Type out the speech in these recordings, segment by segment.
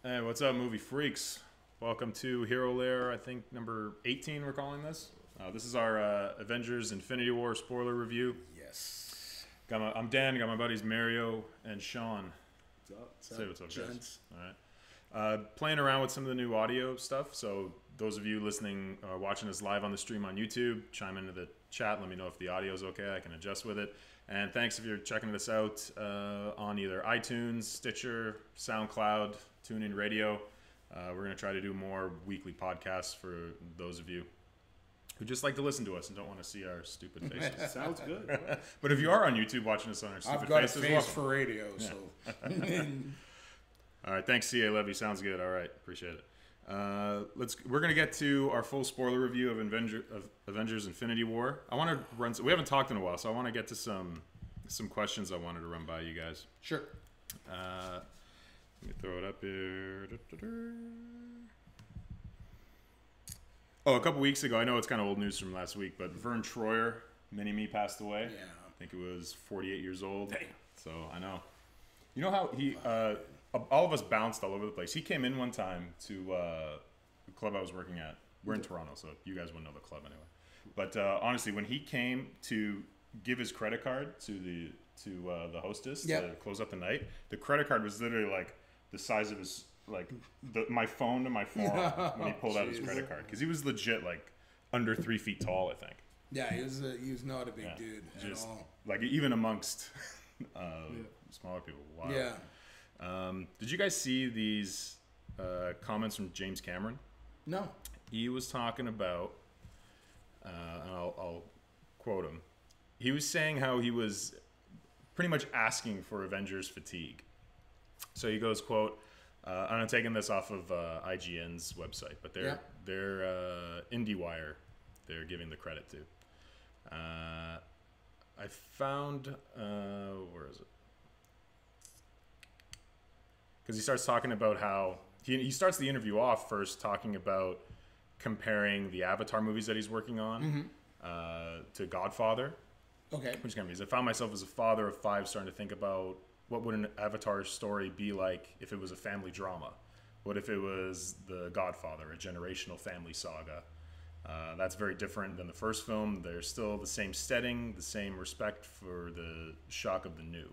Hey, what's up, movie freaks? Welcome to Hero Lair, I think number 18 we're calling this. This is our Avengers Infinity War spoiler review. Yes. I'm Dan, got my buddies Mario and Sean. What's up? Say what's up, guys. Gents. All right. Playing around with some of the new audio stuff, so those of you listening or watching us live on the stream on YouTube, chime into the chat, let me know if the audio is okay, I can adjust with it. And thanks if you're checking us out on either iTunes, Stitcher, SoundCloud, TuneIn Radio. We're going to try to do more weekly podcasts for those of you who just like to listen to us and don't want to see our stupid faces. Sounds good. But if you are on YouTube watching us on our stupid I've got a faces, face welcome. for radio, so. All right, thanks, C.A. Levy. Sounds good. All right, appreciate it. We're gonna get to our full spoiler review of Avengers Infinity War. I want to run. We haven't talked in a while, so I want to get to some questions I wanted to run by you guys. Sure. Let me throw it up here. Oh, a couple weeks ago, I know it's kind of old news from last week, but Verne Troyer, Mini-Me, passed away. Yeah. I think it was 48 years old. Damn. So I know. You know how he, all of us bounced all over the place. He came in one time to the club I was working at. We're in Toronto, so you guys wouldn't know the club anyway. But honestly, when he came to give his credit card to the hostess to close up the night, the credit card was literally like the size of his my phone to my forearm when he pulled out his credit card, because he was legit like under 3 feet tall, I think. Yeah, he was not a big dude at all. Like even amongst smaller people. Wow. Yeah. Did you guys see these comments from James Cameron? No. He was talking about, and I'll quote him. He was saying how he was pretty much asking for Avengers fatigue. So he goes, quote, I'm taking this off of IGN's website, but they're IndieWire, they're giving the credit to. I found, where is it? Because he starts talking about how, he starts the interview off first talking about comparing the Avatar movies that he's working on to Godfather. Okay. Which kind of means I found myself as a father of 5 starting to think about what would an Avatar story be like if it was a family drama? What if it was The Godfather, a generational family saga? That's very different than the first film. There's still the same setting, the same respect for the shock of the new.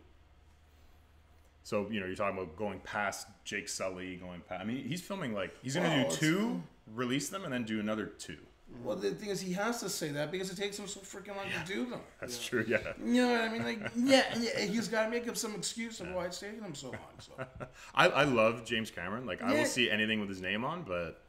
So, you know, you're talking about going past Jake Sully, going past... I mean, he's filming he's going to do 2, release them, and then do another 2. Well, the thing is, he has to say that because it takes him so freaking long to do them. That's true, yeah. You know what I mean? He's got to make up some excuse of why it's taking him so long. So. I love James Cameron. I will see anything with his name on, but...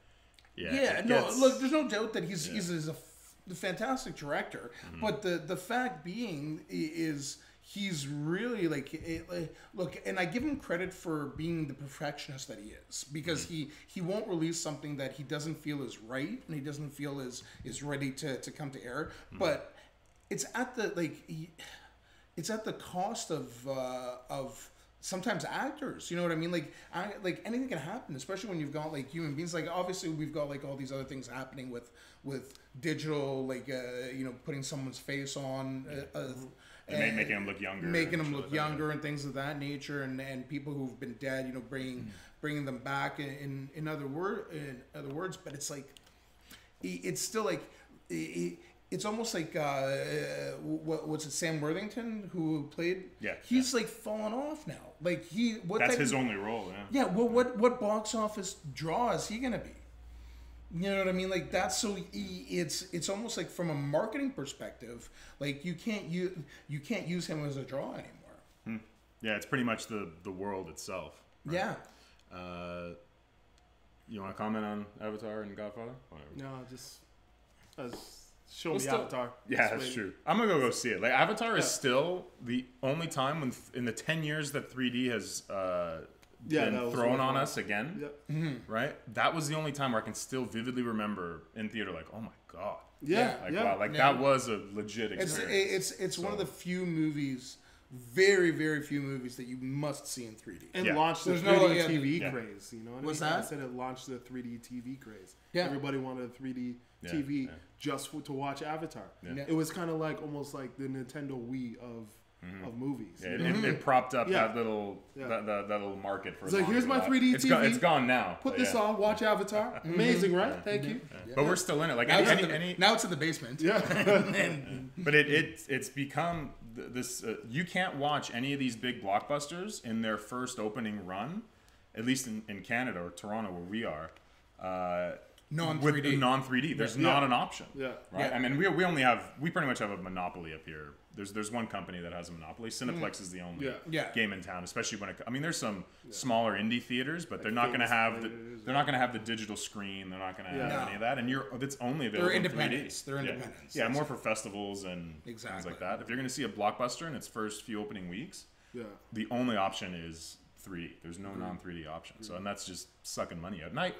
Look, there's no doubt that he's a fantastic director, but the fact being is he's really look, and I give him credit for being the perfectionist that he is, because he won't release something that he doesn't feel is right and he doesn't feel is ready to come to air, but it's at the it's at the cost of sometimes actors, you know what I mean? Like anything can happen, especially when you've got human beings. Obviously we've got all these other things happening with digital, putting someone's face on, and making them look younger, and things of that nature, and people who've been dead, bringing them back in other words. But it's it's still it's almost like what's it? Sam Worthington, who played. Yeah, he's fallen off now. That's his only role. Yeah. Yeah. Well, what box office draw is he gonna be? You know what I mean? That's so. It's almost from a marketing perspective, you can't use him as a draw anymore. Yeah, it's pretty much the world itself. Right? Yeah. You want to comment on Avatar and Godfather? Whatever. No, just show me Avatar. Yeah, that's true. I'm gonna go see it. Avatar is still the only time when in the 10 years that 3D has been thrown on us again. Yep. Right? That was the only time where I can still vividly remember in theater, oh my god. Wow, that was a legit experience. It's one of the few movies, very, very few movies that you must see in 3D. And launched the 3D TV craze. You know what I mean? What's that? I said it launched the 3D TV craze. Yeah. Everybody wanted a 3D TV just to watch Avatar. Yeah. It was kind of almost like the Nintendo Wii of of movies. Yeah, it propped up that little that little market for. It's like, here's my 3D TV. It's gone now. Put this on, watch Avatar. Amazing, right? Thank you. Yeah. But we're still in it. Like now it's in the basement. Yeah. But it's become this. You can't watch any of these big blockbusters in their first opening run, at least in Canada or Toronto where we are. Non-3D. Non-3D. There's not an option. Yeah. Right. I mean, we pretty much have a monopoly up here. There's one company that has a monopoly. Cineplex is the only game in town, especially when there's some smaller indie theaters, but they're not going to have the digital screen. They're not going to have any of that. And it's only available. They're independents. They're independents. Yeah, more for festivals and things like that. If you're going to see a blockbuster in its first few opening weeks, the only option is 3D. There's no non-3D option. So, and that's just sucking money out. And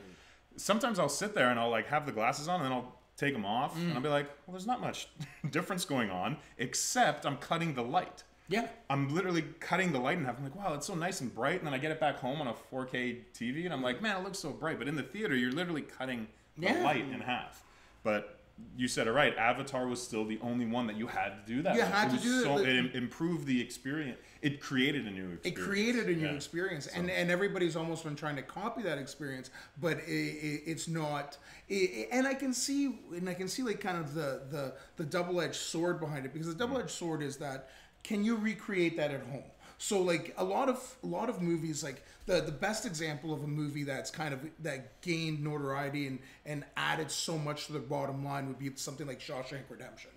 sometimes I'll sit there and I'll like have the glasses on and then I'll take them off and I'll be like, well, there's not much difference going on except I'm cutting the light. Yeah. I'm literally cutting the light in half. I'm like, wow, it's so nice and bright. And then I get it back home on a 4K TV and I'm like, man, it looks so bright. But in the theater, you're literally cutting the light in half. But you said it right. Avatar was still the only one that you had to do that. You had to do it. It improved the experience. It created a new experience. It created a new experience, and everybody's almost been trying to copy that experience, but it's not. And I can see like kind of the double-edged sword behind it, because the double-edged sword is that, can you recreate that at home? So like a lot of movies, like the best example of a movie that's that gained notoriety and added so much to the bottom line would be something like Shawshank Redemption.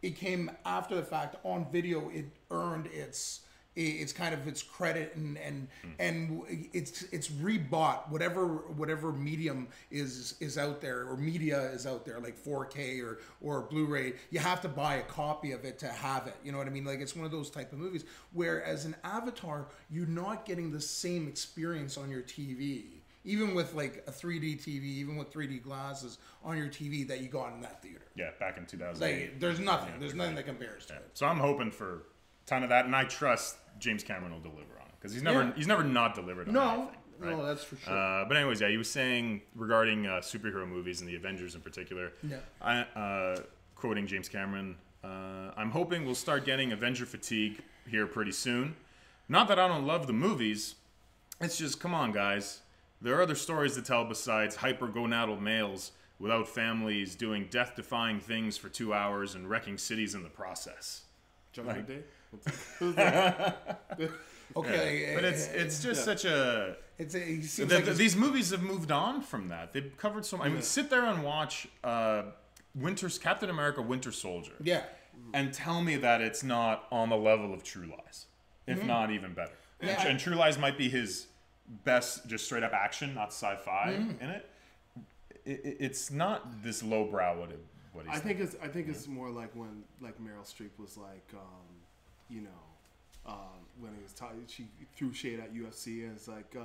It came after the fact. On video, it earned its kind of its credit and it's rebought whatever medium is out there, or media is out there, like 4K or Blu-ray. You have to buy a copy of it to have it. You know what I mean? Like, it's one of those type of movies. Whereas in Avatar, you're not getting the same experience on your TV. Even with like a 3D TV, even with 3D glasses on your TV that you got in that theater. Yeah, back in 2008. Like, there's nothing. There's nothing that compares to it. So I'm hoping for a ton of that, and I trust James Cameron will deliver on it, because he's never not delivered on anything. Right? No, that's for sure. But anyways, he was saying regarding superhero movies and the Avengers in particular. Yeah. Quoting James Cameron, I'm hoping we'll start getting Avenger fatigue here pretty soon. Not that I don't love the movies. It's just, come on, guys. There are other stories to tell besides hypergonadal males without families doing death-defying things for 2 hours and wrecking cities in the process. Judgment Day? Okay, but it's just such a. These movies have moved on from that. They've covered so much. I mean, sit there and watch Captain America: Winter Soldier. Yeah. And tell me that it's not on the level of True Lies, if not even better. Yeah. And True Lies might be his best, just straight up action, not sci-fi in it. It's not this lowbrow what he's. I think it's more like when Meryl Streep was like. When he was she threw shade at UFC, and it's like,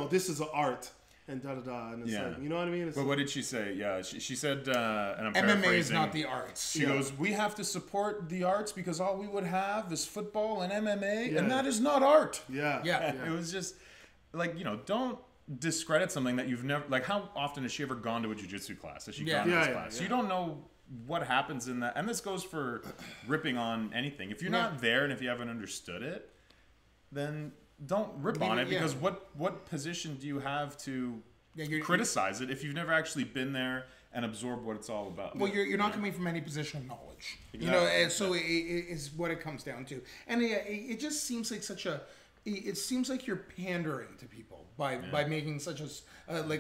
this is an art, and da-da-da, and it's like, you know what I mean? But what did she say? Yeah, she said, and I'm MMA paraphrasing. is not the arts. She goes, we have to support the arts because all we would have is football and MMA, and that is not art. Yeah. It was just, like, don't discredit something that you've never, like, how often has she ever gone to a jiu-jitsu class? Has she gone to this class? So you don't know what happens in that. And this goes for ripping on anything. If you're not there and if you haven't understood it, then don't rip on it, because what position do you have to criticize it if you've never actually been there and absorbed what it's all about? Well, you're not coming from any position of knowledge. Exactly. And so it is what it comes down to. And it just seems like it seems like you're pandering to people by making such a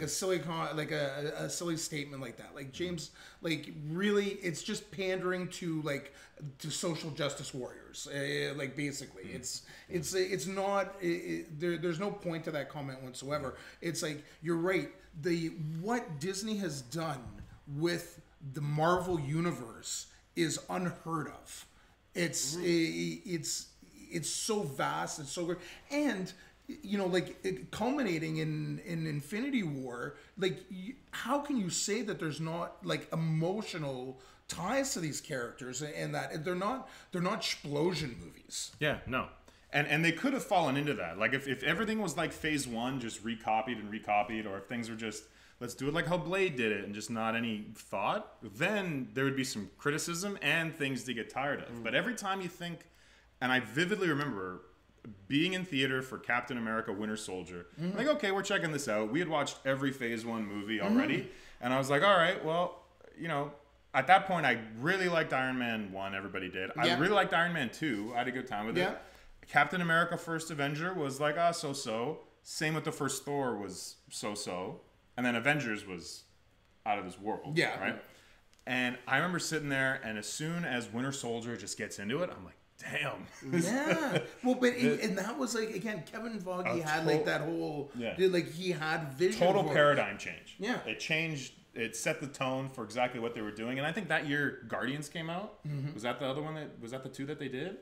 silly statement like that. Like, James, like, really, it's just pandering to social justice warriors. Like, basically, it's not. There's no point to that comment whatsoever. It's like, you're right. What Disney has done with the Marvel universe is unheard of. It's so vast, it's so great, and culminating in Infinity War. Like, how can you say that there's not emotional ties to these characters, and that they're not explosion movies? Yeah, no. And they could have fallen into that. Like, if everything was like Phase 1, just recopied, or if things were just, let's do it like how Blade did it, and just not any thought, then there would be some criticism and things to get tired of. But every time you think And I vividly remember being in theater for Captain America Winter Soldier. Like, okay, we're checking this out. We had watched every Phase 1 movie already. And I was like, all right, well, you know, at that point, I really liked Iron Man 1. Everybody did. I really liked Iron Man 2. I had a good time with it. Captain America First Avenger was like, so-so. Same with the first Thor was so-so. And then Avengers was out of this world. Yeah. Right? And I remember sitting there, and as soon as Winter Soldier just gets into it, I'm like, damn. Yeah. Well, but and that was like, again, Kevin Feige had like that whole, like he had vision. Total paradigm change. Yeah. It changed. It set the tone for exactly what they were doing. And I think that year Guardians came out. Was that the other one was that the two that they did?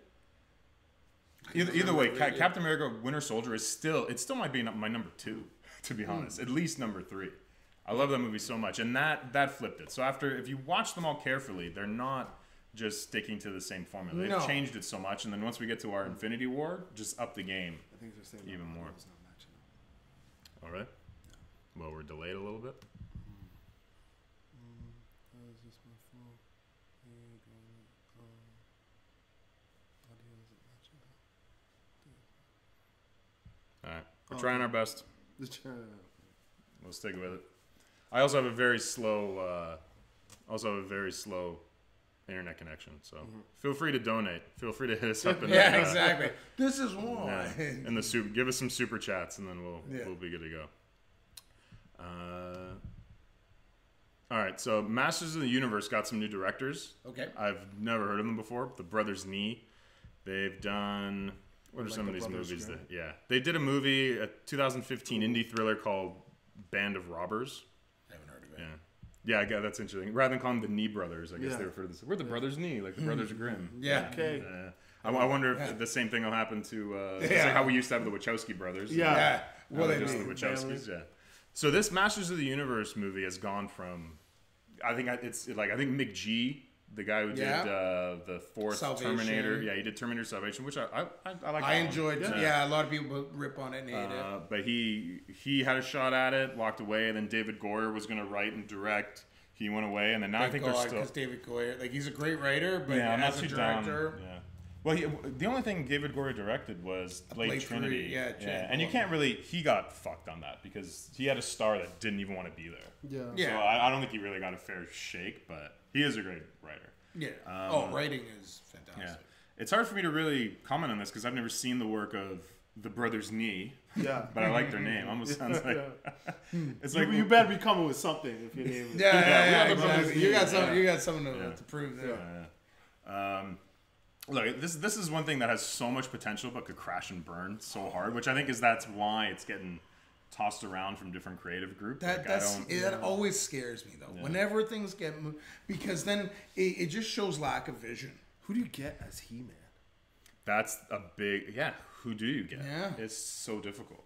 Either way, Captain America Winter Soldier is still might be my number 2, to be honest. At least number 3. I love that movie so much. And that flipped it. So if you watch them all carefully, they're not just sticking to the same formula. They've changed it so much. And then once we get to our Infinity War, just up the game even more. All right. Well, we're delayed a little bit. All right, we're trying our best. We'll stick with it. I also have a very slow, internet connection. So feel free to donate. Feel free to hit us up. Exactly. This is why. And the give us some super chats, and then we'll be good to go. All right, so Masters of the Universe got some new directors. Okay. I've never heard of them before. The Brothers Nee. They've done. What are some of these movies? They did a movie, a 2015 indie thriller called Band of Robbers. I haven't heard of it. Yeah, that's interesting. Rather than call them the Nee Brothers, I guess they refer to this. We're the Brothers Nee, like the Brothers Grimm. Yeah. Okay. I wonder if the same thing will happen to it's like how we used to have the Wachowski brothers. Yeah. Well, just the Wachowskis. Yeah. So this Masters of the Universe movie has gone from, I think Mick G, the guy who did the fourth Salvation. Terminator. Yeah, he did Terminator Salvation, which I like. I enjoyed. A lot of people rip on it and hate it. But he had a shot at it, walked away, and then David Goyer was going to write and direct. He went away, and then now I think they're still. Because David Goyer, like, he's a great writer, but as a director. Well, the only thing David Goyer directed was Blade Trinity. And you can't really. He got fucked on that because he had a star that didn't even want to be there. So I don't think he really got a fair shake, but he is a great writer. Yeah. Writing is fantastic. Yeah. It's hard for me to really comment on this because I've never seen the work of the Brothers Nee. Yeah. But I like their name. Almost sounds like it's like you better be coming with something if your name is. Exactly. You got something to prove there. Look, this is one thing that has so much potential but could crash and burn so hard, which I think that's why it's getting tossed around from different creative groups. That always scares me though. Whenever things get moved, because then it just shows lack of vision. Who do you get as He-Man? That's a big Who do you get? Yeah, it's so difficult,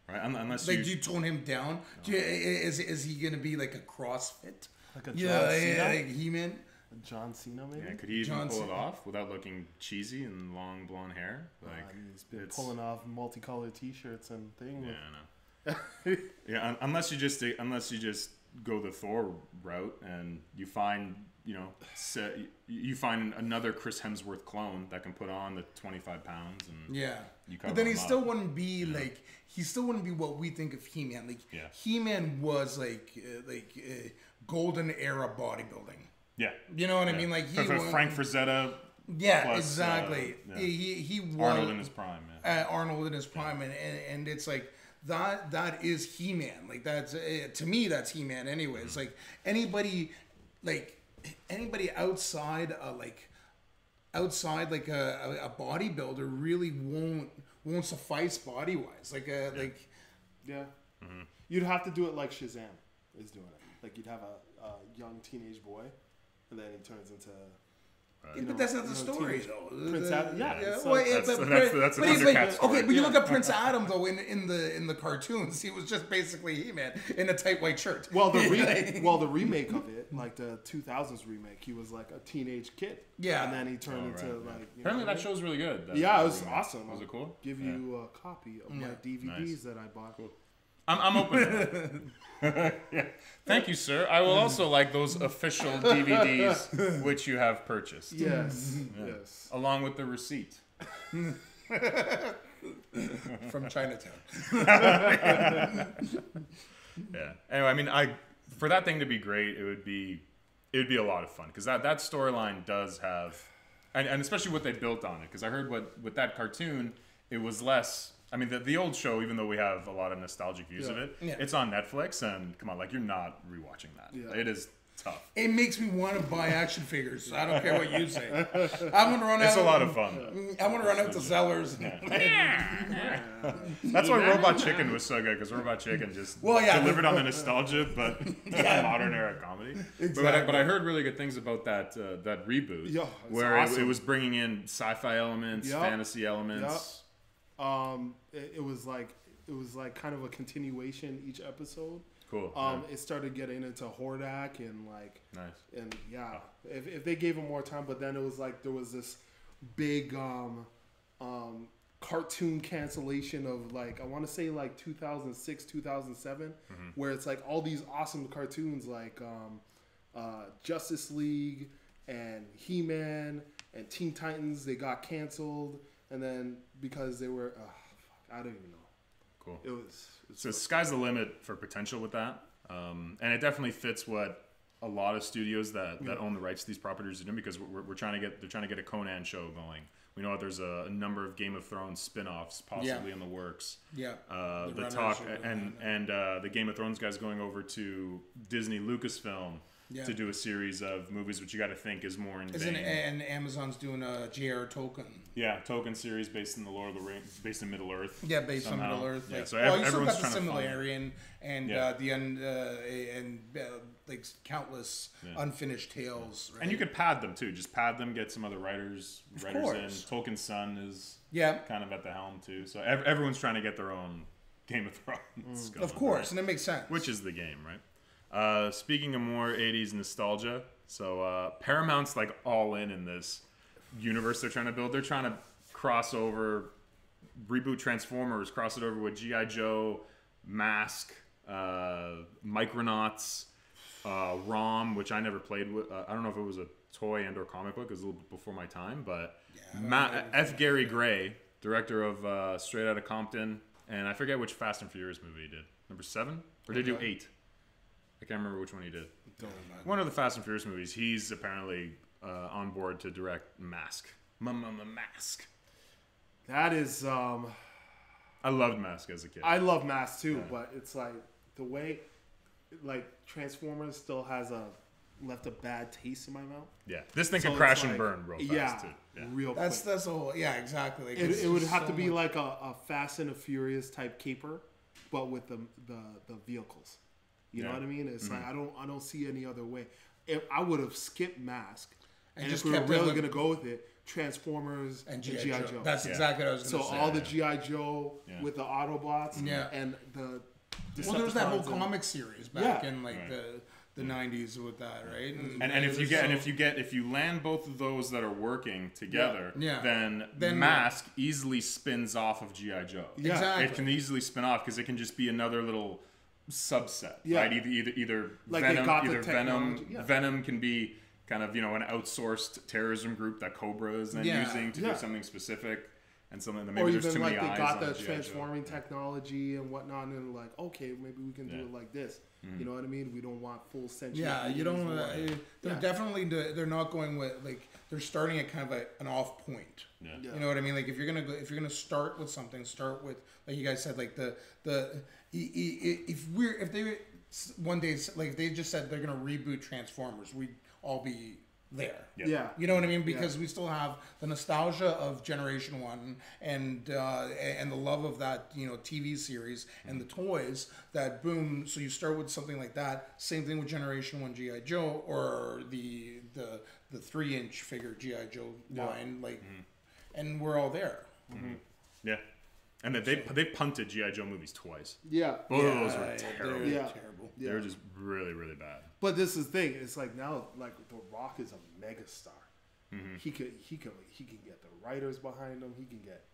right? Unless do you tone him down? Is he gonna be like a CrossFit? Like a John Cena? Like He-Man. John Cena, maybe? Yeah, could he even pull it off without looking cheesy and long blonde hair? Like he's been pulling off multicolored T-shirts and things. Yeah, I know. Unless you just go the Thor route and you find another Chris Hemsworth clone that can put on the 25 pounds and but then he still wouldn't be what we think of He-Man. Like He-Man was like golden era bodybuilding. Yeah, you know what I mean. Like Frank Frazetta. Yeah, plus, exactly. He was Arnold in his prime. Arnold in his prime, and it's like that is He-Man. Like that's to me that's He-Man. Anyways, mm-hmm. Like anybody outside a bodybuilder really won't suffice body wise. Mm-hmm. You'd have to do it like Shazam is doing it. Like you'd have a young teenage boy. And then he turns into. But that's not the story, though. Prince Adam. That's an undercat story. Okay, but you look at Prince Adam though in the cartoons, he was just basically He-Man in a tight white shirt. Well, the remake of it, like the 2000s remake, he was like a teenage kid. Yeah, and then he turned into Apparently, that show's really good. It was awesome. Was it cool? Give you a copy of my DVDs that I bought. Cool. I'm open to that. Yeah. Thank you, sir. I will also like those official DVDs which you have purchased. Yes. Yeah. Yes. Along with the receipt. From Chinatown. Yeah. Anyway, I mean, for that thing to be great, it would be a lot of fun because that storyline does have, and especially what they built on it. Because I heard with that cartoon, it was less. I mean, the old show, even though we have a lot of nostalgic views of it, it's on Netflix, and come on, like you're not rewatching that. Yeah. It is tough. It makes me want to buy action figures. I don't care what you say. I'm gonna run out. It's a lot of fun. I'm gonna run out to Zellers. That's why Robot Chicken was so good because Robot Chicken just delivered on the nostalgia, but modern era comedy. Exactly. But I heard really good things about that reboot, where awesome. it was bringing in sci-fi elements, fantasy elements. It was like kind of a continuation each episode. Cool. It started getting into Hordak and like nice. And if they gave him more time, but then it was like there was this big cartoon cancellation of like I want to say like 2006, 2007, where it's like all these awesome cartoons like Justice League and He-Man and Teen Titans, they got canceled. And then because they were, I don't even know. Cool. So sky's the limit for potential with that, and it definitely fits what a lot of studios that own the rights to these properties are doing because they're trying to get a Conan show going. We know that there's a number of Game of Thrones spin-offs possibly in the works. Yeah. The talk and the Game of Thrones guys going over to Disney Lucasfilm. Yeah. To do a series of movies, which you got to think is more in vein. And Amazon's doing a J.R. Tolkien. Yeah, Tolkien series based in the Lord of the Rings, based in Middle Earth. Yeah, based on Middle Earth. Yeah, like, so everyone's everyone's got the trying Silmarillion and like countless unfinished tales. Right? And you could pad them too. Just pad them, get some other writers in. Tolkien's son is kind of at the helm too. So everyone's trying to get their own Game of Thrones. Of course, right? And it makes sense. Which is the game, right? Speaking of more 80s nostalgia, so Paramount's like all in this universe they're trying to build. They're trying to cross over, reboot Transformers, cross it over with G.I. Joe, Mask, Micronauts, ROM, which I never played with. I don't know if it was a toy and or comic book. It was a little bit before my time, but F. Gary Gray, director of Straight Outta Compton, and I forget which Fast and Furious movie he did. Number 7? Or did he do 8? I can't remember which one he did. One of the Fast and Furious movies. He's apparently on board to direct Mask. Mask. That is. I loved Mask as a kid. I love Mask too, but it's like the way, like Transformers still has left a bad taste in my mouth. Yeah, this thing can crash and burn real fast too. Yeah, real. That's the whole. Yeah, exactly. Like, it would have to be like a Fast and a Furious type caper, but with the vehicles. You know what I mean? It's like I don't see any other way. If I would have skipped Mask, and just if we were really gonna go with it, Transformers and G.I. Joe. That's exactly what I was gonna say. So all the G.I. Joe with the Autobots, and the well, there was that whole comic series back in like the 90s with that, right? And if you land both of those that are working together, then Mask easily spins off of G.I. Joe. Yeah, exactly. It can easily spin off because it can just be another little subset, right? Either like Venom. Venom can be kind of an outsourced terrorism group that Cobra is then using to do something specific, and something that maybe there's too many eyes on. Or even like they got the transforming technology and whatnot, and like, okay, maybe we can do it like this. You know what I mean? We don't want full sentient. Yeah, you don't. They're not going with like they're starting at kind of an off point. Yeah. You know what I mean? Like if you're gonna start with something, start with like you guys said, like if they one day like if they just said they're gonna reboot Transformers, we'd all be there. Yeah. You know what I mean? Because we still have the nostalgia of Generation 1 and the love of that, TV series and the toys that boom. So you start with something like that. Same thing with Generation 1 G.I. Joe or the 3-inch figure G.I. Joe line, like, and we're all there. Yeah. And they punted G.I. Joe movies twice. Yeah. Both of those were terrible. Terrible. They were just really, really bad. But this is the thing. It's like now, like The Rock is a megastar. He can get the writers behind him. He can get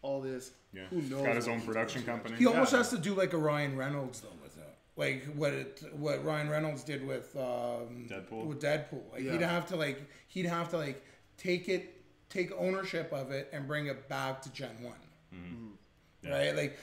all this. Yeah. Who knows? Got his own production company. He almost has to do like a Ryan Reynolds though with it, like what Ryan Reynolds did with Deadpool. With Deadpool, like he'd have to take ownership of it and bring it back to Gen 1. Mm-hmm. Right, like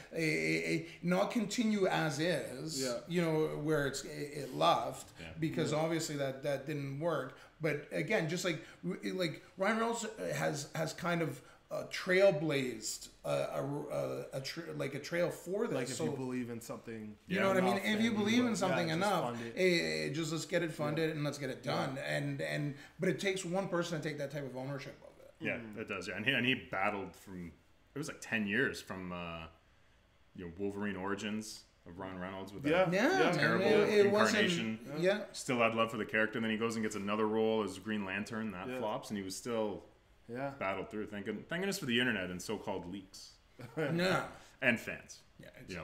not continue as is, you know, where it left, because obviously that didn't work. But again, just like Ryan Reynolds has kind of trailblazed a trail for this. Like if you believe in something, you know what I mean. If you believe in something enough, just let's get it funded and let's get it done. And but it takes one person to take that type of ownership of it. Yeah, it does. Yeah, and he battled from, it was like 10 years from Wolverine Origins of Ryan Reynolds with that terrible incarnation. Still had love for the character, and then he goes and gets another role as Green Lantern that flops, and he was still battled through. Thank goodness for the internet and so-called leaks. And fans.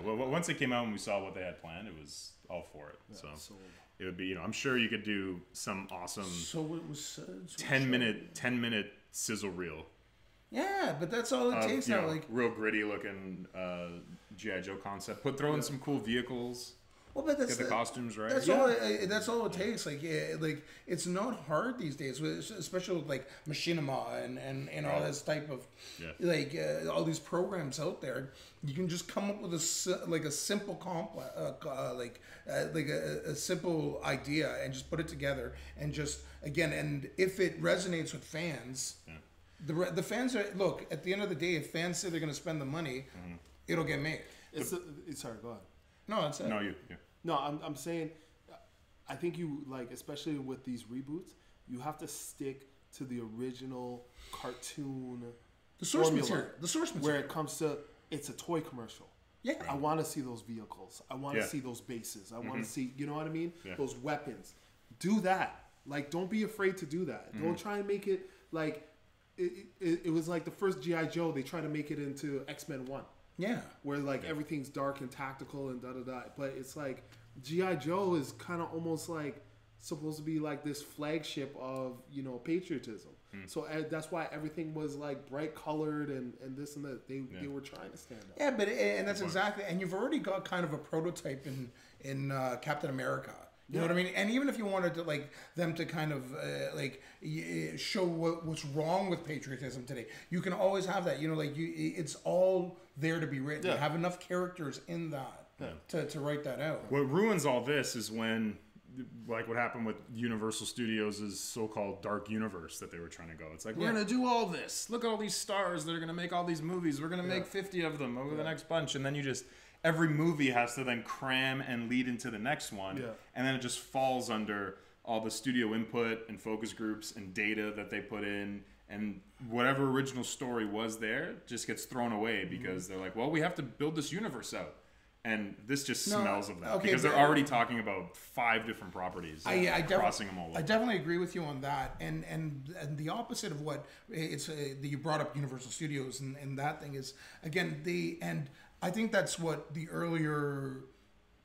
Once it came out and we saw what they had planned, it was all for it. So it would be, I'm sure you could do some awesome. So it was said. 10 minute sizzle reel. Yeah, but that's all it takes now. Like real gritty looking G.I. Joe concept. Throw in some cool vehicles. Well, but that's get the costumes right. That's all it takes. Like it's not hard these days, especially with like machinima and all this type of all these programs out there. You can just come up with a simple a simple idea and just put it together and just and if it resonates with fans. The fans are, look, at the end of the day, if fans say they're going to spend the money, it'll get made. Sorry, go ahead. No, that's it. No, you. Yeah. No, I'm saying, I think you, like, especially with these reboots, you have to stick to the original cartoon the source material. Where it comes to, it's a toy commercial. Yeah. I want to see those vehicles. I want to see those bases. I want to see, you know what I mean? Yeah. Those weapons. Do that. Like, don't be afraid to do that. Don't try and make it, like... It was like the first G.I. Joe. They try to make it into X-Men 1. Yeah. Where like everything's dark and tactical and da-da-da. But it's like G.I. Joe is kind of almost like supposed to be like this flagship of, patriotism. So that's why everything was like bright colored and this and that. They were trying to stand up. Yeah, but and that's exactly. And you've already got kind of a prototype in Captain America. You know what I mean? And even if you wanted to them to kind of show what's wrong with patriotism today, you can always have that. It's all there to be written. You have enough characters in that to write that out. What ruins all this is when, like what happened with Universal Studios' so-called dark universe that they were trying to go. It's like, we're going to do all this. Look at all these stars that are going to make all these movies. We're going to make 50 of them over the next bunch. And then every movie has to then cram and lead into the next one. Yeah. And then it just falls under all the studio input and focus groups and data that they put in. And whatever original story was there just gets thrown away because they're like, well, we have to build this universe out. And this just smells of that because they're already talking about 5 different properties, crossing them all over. I definitely agree with you on that. And the opposite of what you brought up Universal Studios and that thing is, again, I think that's what the earlier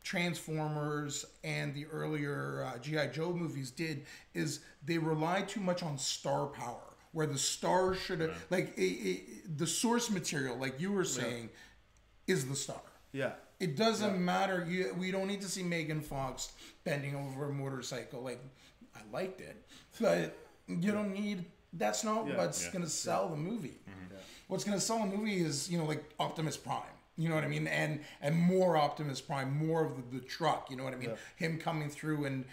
Transformers and the earlier G.I. Joe movies did, is they relied too much on star power, where the stars should have, the source material, like you were saying, is the star. Yeah. It doesn't matter. We don't need to see Megan Fox bending over a motorcycle. Like, I liked it, but you don't need. That's not what's going to sell the movie. Mm-hmm. What's going to sell the movie is like Optimus Prime. You know what I mean? And more Optimus Prime, more of the truck. You know what I mean? Yeah. Him coming through and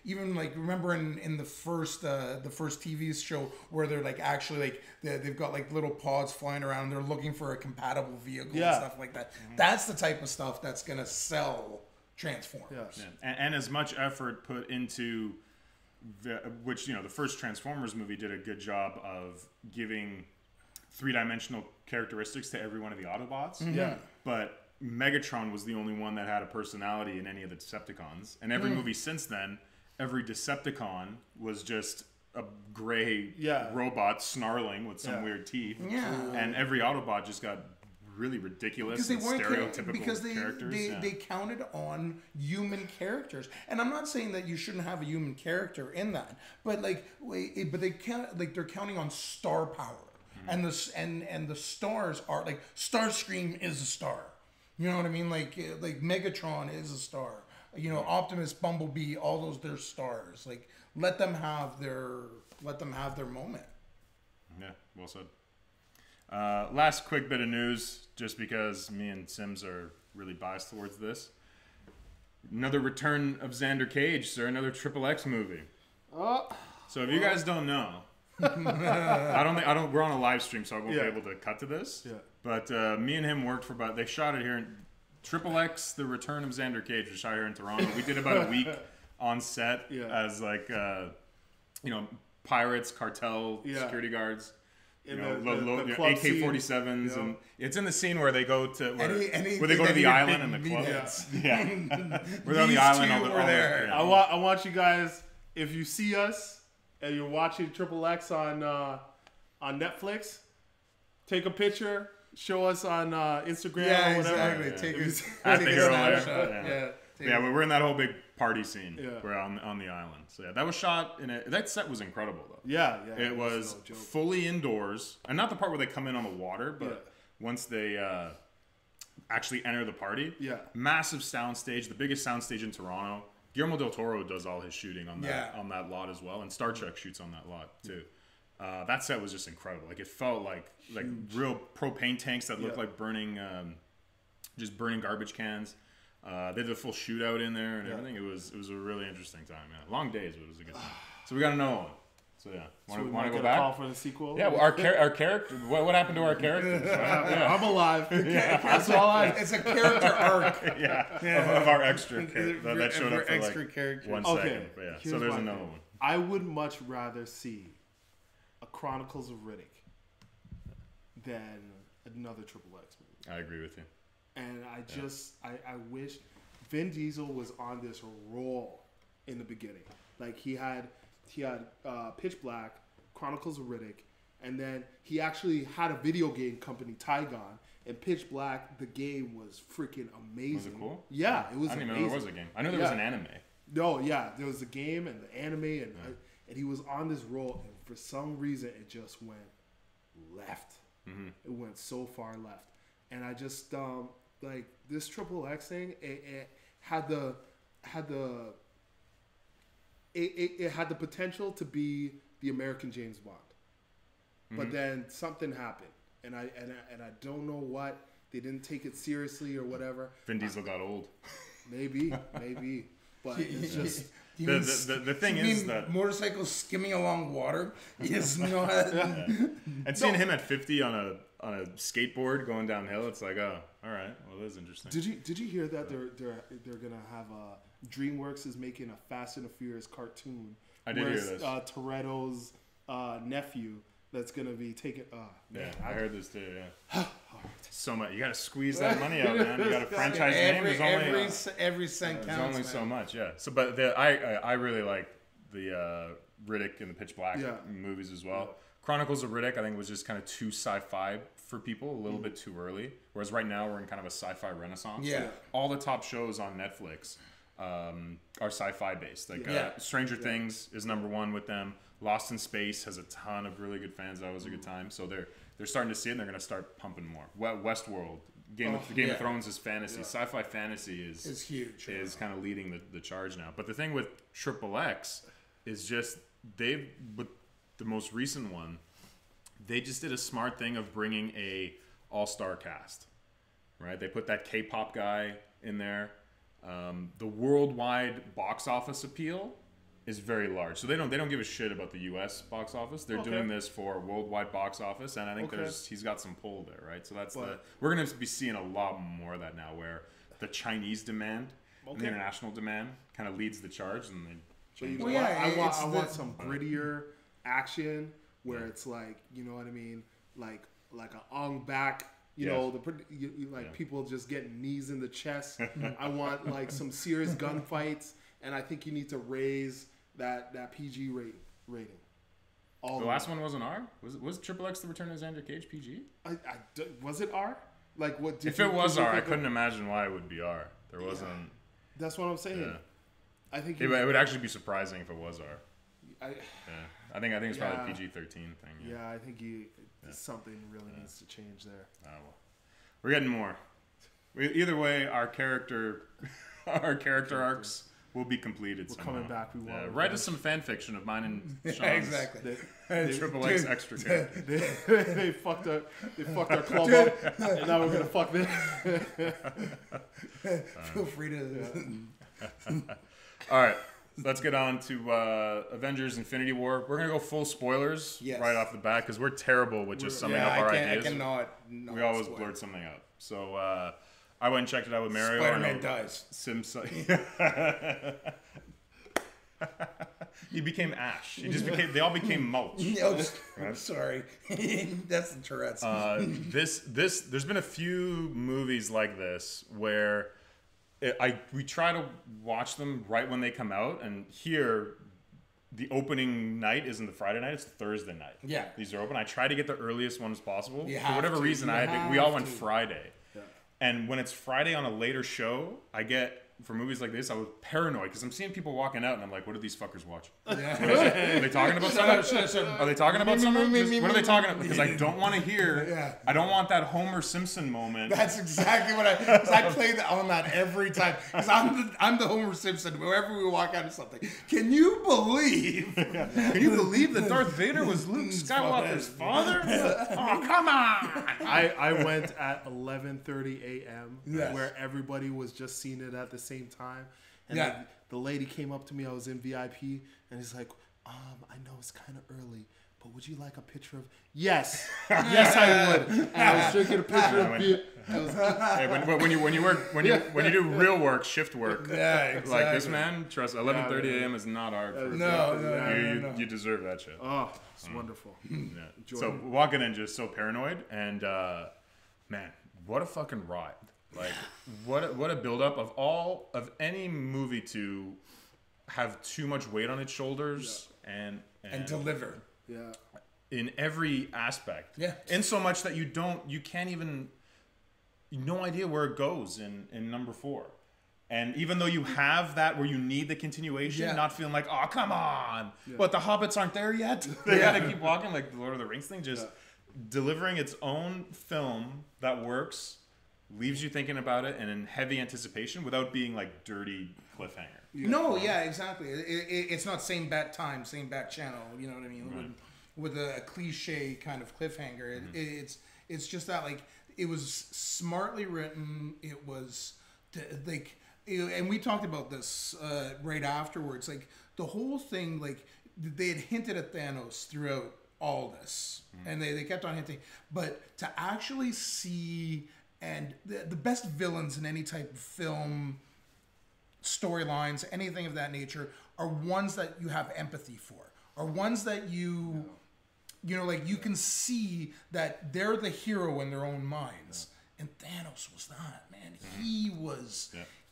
even remember in the first TV show where they're actually they've got little pods flying around and they're looking for a compatible vehicle and stuff like that. Mm-hmm. That's the type of stuff that's gonna sell Transformers. Yeah. And as much effort put into the first Transformers movie did a good job of giving 3-dimensional characteristics to every one of the Autobots. Mm-hmm. Yeah. But Megatron was the only one that had a personality in any of the Decepticons. And every movie since then, every Decepticon was just a gray robot snarling with some weird teeth. Yeah. And every Autobot just got really ridiculous and stereotypical characters. They counted on human characters. And I'm not saying that you shouldn't have a human character in that. But they're counting on star power. and the stars are like Starscream is a star. You know what I mean? Like Megatron is a star. You know, Optimus, Bumblebee, all those, they're stars. Like let them have their moment. Yeah, well said. Last quick bit of news, just because me and Sims are really biased towards this. Another return of Xander Cage, sir. Another XXX movie. So if you guys don't know, we're on a live stream, so I won't be able to cut to this. Yeah. But me and him worked for about. They shot it here in XXX. The Return of Xander Cage was shot here in Toronto. We did about a week on set as like pirates, cartel, security guards. AK-47s, and it's in the scene where they go to where they go to the island and the club. Where they're on the island over there. I want you guys, if you see us and you're watching XXX on Netflix, take a picture, show us on Instagram or whatever. Exactly. At the Hero Lair. We're in that whole big party scene. We're on the island. So that was shot in that set was incredible though. It was fully indoors, and not the part where they come in on the water, but once they actually enter the party. Massive soundstage, the biggest soundstage in Toronto. Guillermo del Toro does all his shooting on that lot as well, and Star Trek shoots on that lot too. That set was just incredible. Like it felt like real propane tanks that looked like burning garbage cans. They did a full shootout in there and everything. It was a really interesting time. Long days, but it was a good time. So we got another one. So want to go back? Call for the sequel? Yeah, well, our character. What happened to our characters? I'm alive. That's all I. It's a character arc. Of our extra character that showed up for extra like character. 1 second. But so there's another one. I would much rather see a Chronicles of Riddick than another XXX movie. I agree with you. And I wish Vin Diesel was on this roll in the beginning. Like he had Pitch Black, Chronicles of Riddick, and then he actually had a video game company, Tygon, and Pitch Black, the game was freaking amazing. Was it cool? Yeah, it was amazing. I didn't even know there was a game. I knew there was an anime. No, there was a game and the anime, and he was on this roll, and for some reason it just went left. Mm-hmm. It went so far left. And I just like this XXX thing, it had the potential to be the American James Bond, but then something happened, and I don't know what. They didn't take it seriously or whatever. Vin Diesel got old. Maybe, but it's just. The thing is that motorcycles skimming along water is not. And seeing him at 50 on a skateboard going downhill, it's like, oh, all right, well, that is interesting. Did you hear that they're gonna have DreamWorks is making a Fast and the Furious cartoon? I did hear this. Toretto's nephew that's gonna be taking. I heard this too. Yeah. So much. You got to squeeze that money out, man. You got a franchise name. There's every cent counts. There's only so much. Yeah. So, but I really like the Riddick and the Pitch Black movies as well. Chronicles of Riddick, I think, was just kind of too sci-fi for people, a little bit too early. Whereas right now we're in kind of a sci-fi renaissance. Yeah. All the top shows on Netflix are sci-fi based. Like Stranger Things is #1 with them. Lost in Space has a ton of really good fans. That was a good time. So they're starting to see it, and they're going to start pumping more. Westworld, Game of Thrones is fantasy. Sci-fi fantasy is huge. Is kind of leading the charge now. But the thing with XXX is just with the most recent one, they just did a smart thing of bringing a all-star cast, right? They put that K-pop guy in there. The worldwide box office appeal is very large. So they don't give a shit about the US box office. They're doing this for worldwide box office, and I think he's got some pull there, right? So we're going to be seeing a lot more of that now, where the Chinese demand and the international demand kind of leads the charge, and they I want some grittier action where it's like, you know what I mean, like an Ong Bak. You know, people just getting knees in the chest. I want like some serious gunfights, and I think you need to raise that PG rating. The last one wasn't R? Was XXX The Return of Xander Cage PG? Was it R? Like what? If it was R, I couldn't imagine why it would be R. There wasn't. That's what I'm saying. Yeah. I think it would actually be surprising if it was R. I think it's probably a PG-13 thing. Yeah, I think Something really needs to change there. Well, we're getting more. Either way, our character arcs will be completed. We're coming back. We want write us some fan fiction of mine and Sean's. Exactly. Triple X extra character. They fucked our club up, and now we're gonna fuck them. Feel free to. All right, let's get on to Avengers Infinity War. We're going to go full spoilers right off the bat because we're terrible with just summing up our ideas. I cannot. We always blurt something out. So I went and checked it out with Mario. Spider-Man dies. He became Ash. They all became mulch. I'm sorry. That's the Tourette's. There's been a few movies like this where we try to watch them right when they come out, and here the opening night isn't the Friday night; it's the Thursday night. Yeah, these are open. I try to get the earliest ones possible. For whatever reason, we all went Friday, and when it's Friday on a later show, I get. For movies like this, I was paranoid because I'm seeing people walking out and I'm like, what do these fuckers watch? Are they talking about something? Are they talking about something? What are they talking about? Because I don't want to hear, I don't want that Homer Simpson moment. That's exactly what I play on that every time. Because I'm the Homer Simpson wherever we walk out of something. Can you believe that Darth Vader was Luke Skywalker's father? Oh, come on! I went at 11:30 a.m. where everybody was just seeing it at the same time, and the lady came up to me. I was in VIP, and he's like, I know it's kind of early, but would you like a picture of? Yes, yes, I would. And I was drinking a picture of beer. When you do real work, shift work, exactly. like this man, trust 11:30 a.m. is not hard. No. You deserve that shit. Oh, it's wonderful. So walking in just so paranoid, and man, what a fucking ride. Like what a build up of any movie to have too much weight on its shoulders and deliver in every aspect. In so much that you can't even no idea where it goes in number 4. And even though you have that where you need the continuation, not feeling like, oh come on, but the hobbits aren't there yet. They gotta keep walking like the Lord of the Rings thing, just delivering its own film that works. Leaves you thinking about it and in heavy anticipation without being like dirty cliffhanger. Exactly. It's not same bat time, same bat channel. You know what I mean? Right. With a cliche kind of cliffhanger. It's just that like it was smartly written. It was like, and we talked about this right afterwards. Like the whole thing, like they had hinted at Thanos throughout all this, and they kept on hinting, but to actually see. And the best villains in any type of film, storylines, anything of that nature, are ones that you have empathy for, are ones that you know, like you can see that they're the hero in their own minds. And Thanos was not, man.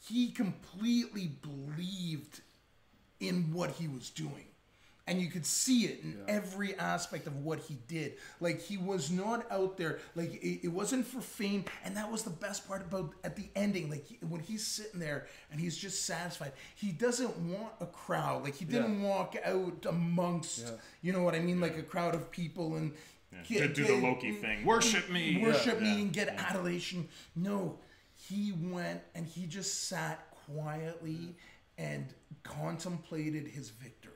He completely believed in what he was doing. And you could see it in every aspect of what he did. Like, he was not out there. Like, it wasn't for fame. And that was the best part about at the ending. Like, when he's sitting there and he's just satisfied. He doesn't want a crowd. Like, he didn't walk out amongst, you know what I mean? Like, a crowd of people and... do the Loki thing. Worship me. Worship me and get adulation. No. He went and he just sat quietly and contemplated his victory.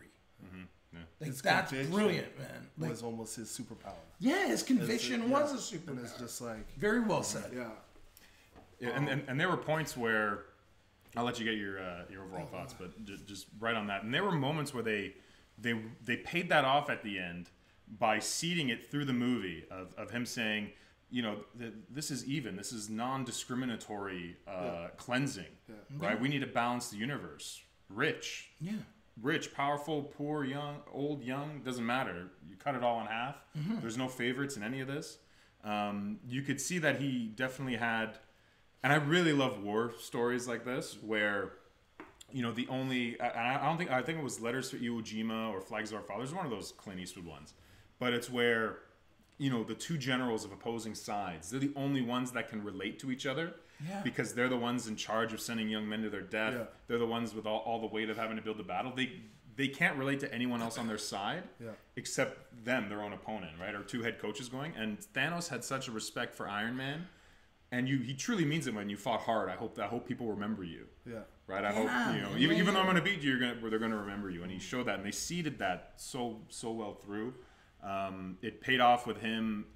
Like, that's brilliant, man. Like, was almost his superpower. Yeah, his conviction was a superpower. And it's just like... Very well said. And there were points where... I'll let you get your overall thoughts, but just right on that. And there were moments where they paid that off at the end by seeding it through the movie of him saying, you know, this is even. This is non-discriminatory cleansing, right? We need to balance the universe. Rich. Rich, powerful, poor, young, old, young, doesn't matter. You cut it all in half. There's no favorites in any of this. You could see that he definitely had, and I really love war stories like this where, you know, the only, I think it was Letters to Iwo Jima or Flags of Our Fathers, one of those Clint Eastwood ones. But it's where, you know, the two generals of opposing sides, they're the only ones that can relate to each other. Because they're the ones in charge of sending young men to their death. They're the ones with all the weight of having to build the battle. they can't relate to anyone else on their side Yeah. except them, their own opponent, right? Or two head coaches going. And Thanos had such a respect for Iron Man, and he truly means it when you fought hard. I hope people remember you. Yeah. Right. I hope even though I'm gonna beat you, they're gonna remember you. And he showed that, and they seeded that so well through. It paid off with him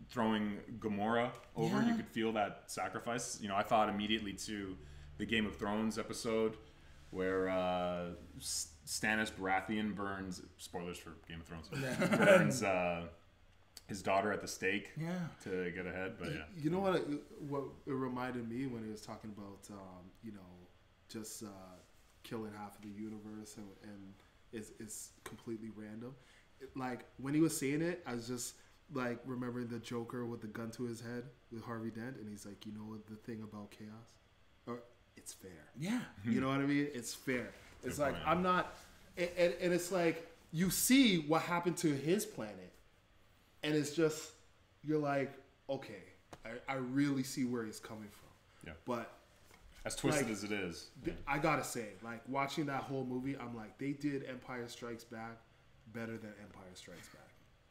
throwing Gamora over. You could feel that sacrifice. I thought immediately to the Game of Thrones episode where Stannis Baratheon burns, spoilers for Game of Thrones, burns his daughter at the stake to get ahead. But yeah. You know what it reminded me when he was talking about, just killing half of the universe and it's completely random. Like, when he was saying it, I was just like remembering the Joker with the gun to his head with Harvey Dent, and he's like, the thing about chaos? Or it's fair. Yeah. You know what I mean? It's fair. It's like, point. I'm not... And it's like, you see what happened to his planet, and it's just, you're like, okay, I really see where he's coming from. Yeah. But... as twisted as it is. I gotta say, like, watching that whole movie, I'm like, they did Empire Strikes Back better than Empire Strikes Back.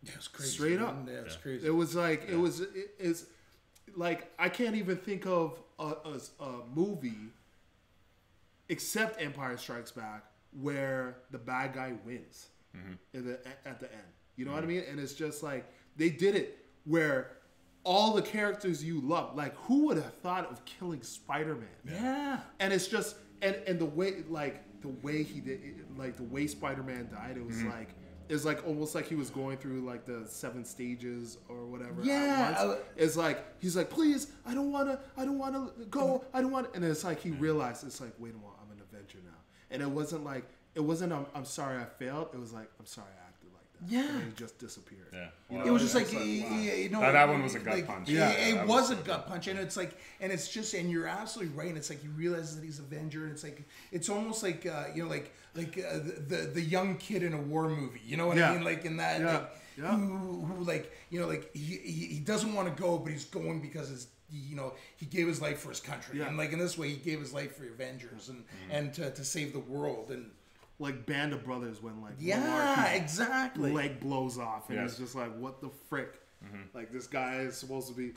Yeah, it's crazy. Straight up. Yeah, it's crazy. It was like, it's like, I can't even think of a movie except Empire Strikes Back where the bad guy wins at the end. You know what I mean? And it's just like, they did it where all the characters you love, like, who would have thought of killing Spider-Man? Yeah. And it's just, and the way he did it, like the way Spider-Man died, it was like, it's like almost like he was going through like the 7 stages or whatever. Yeah. It's like, he's like, please, I don't want to go. I don't want to. And it's like, he realized, it's like, wait a minute, I'm an Avenger now. And it wasn't I'm sorry I failed. It was like, I'm sorry I acted like that. Yeah. And then he just disappeared. Yeah. It was just like, wow. That one was a gut punch. Yeah, Yeah, it was a gut punch, and it's like, and it's just, and you're absolutely right. And it's like, he realizes that he's Avenger, and it's like, it's almost like, the young kid in a war movie. You know what I mean? Like in that, who like, he doesn't want to go, but he's going because he gave his life for his country, and like in this way, he gave his life for the Avengers and to save the world and. Like Band of Brothers when like exactly leg blows off and it's just like, what the frick? Like, this guy is supposed to be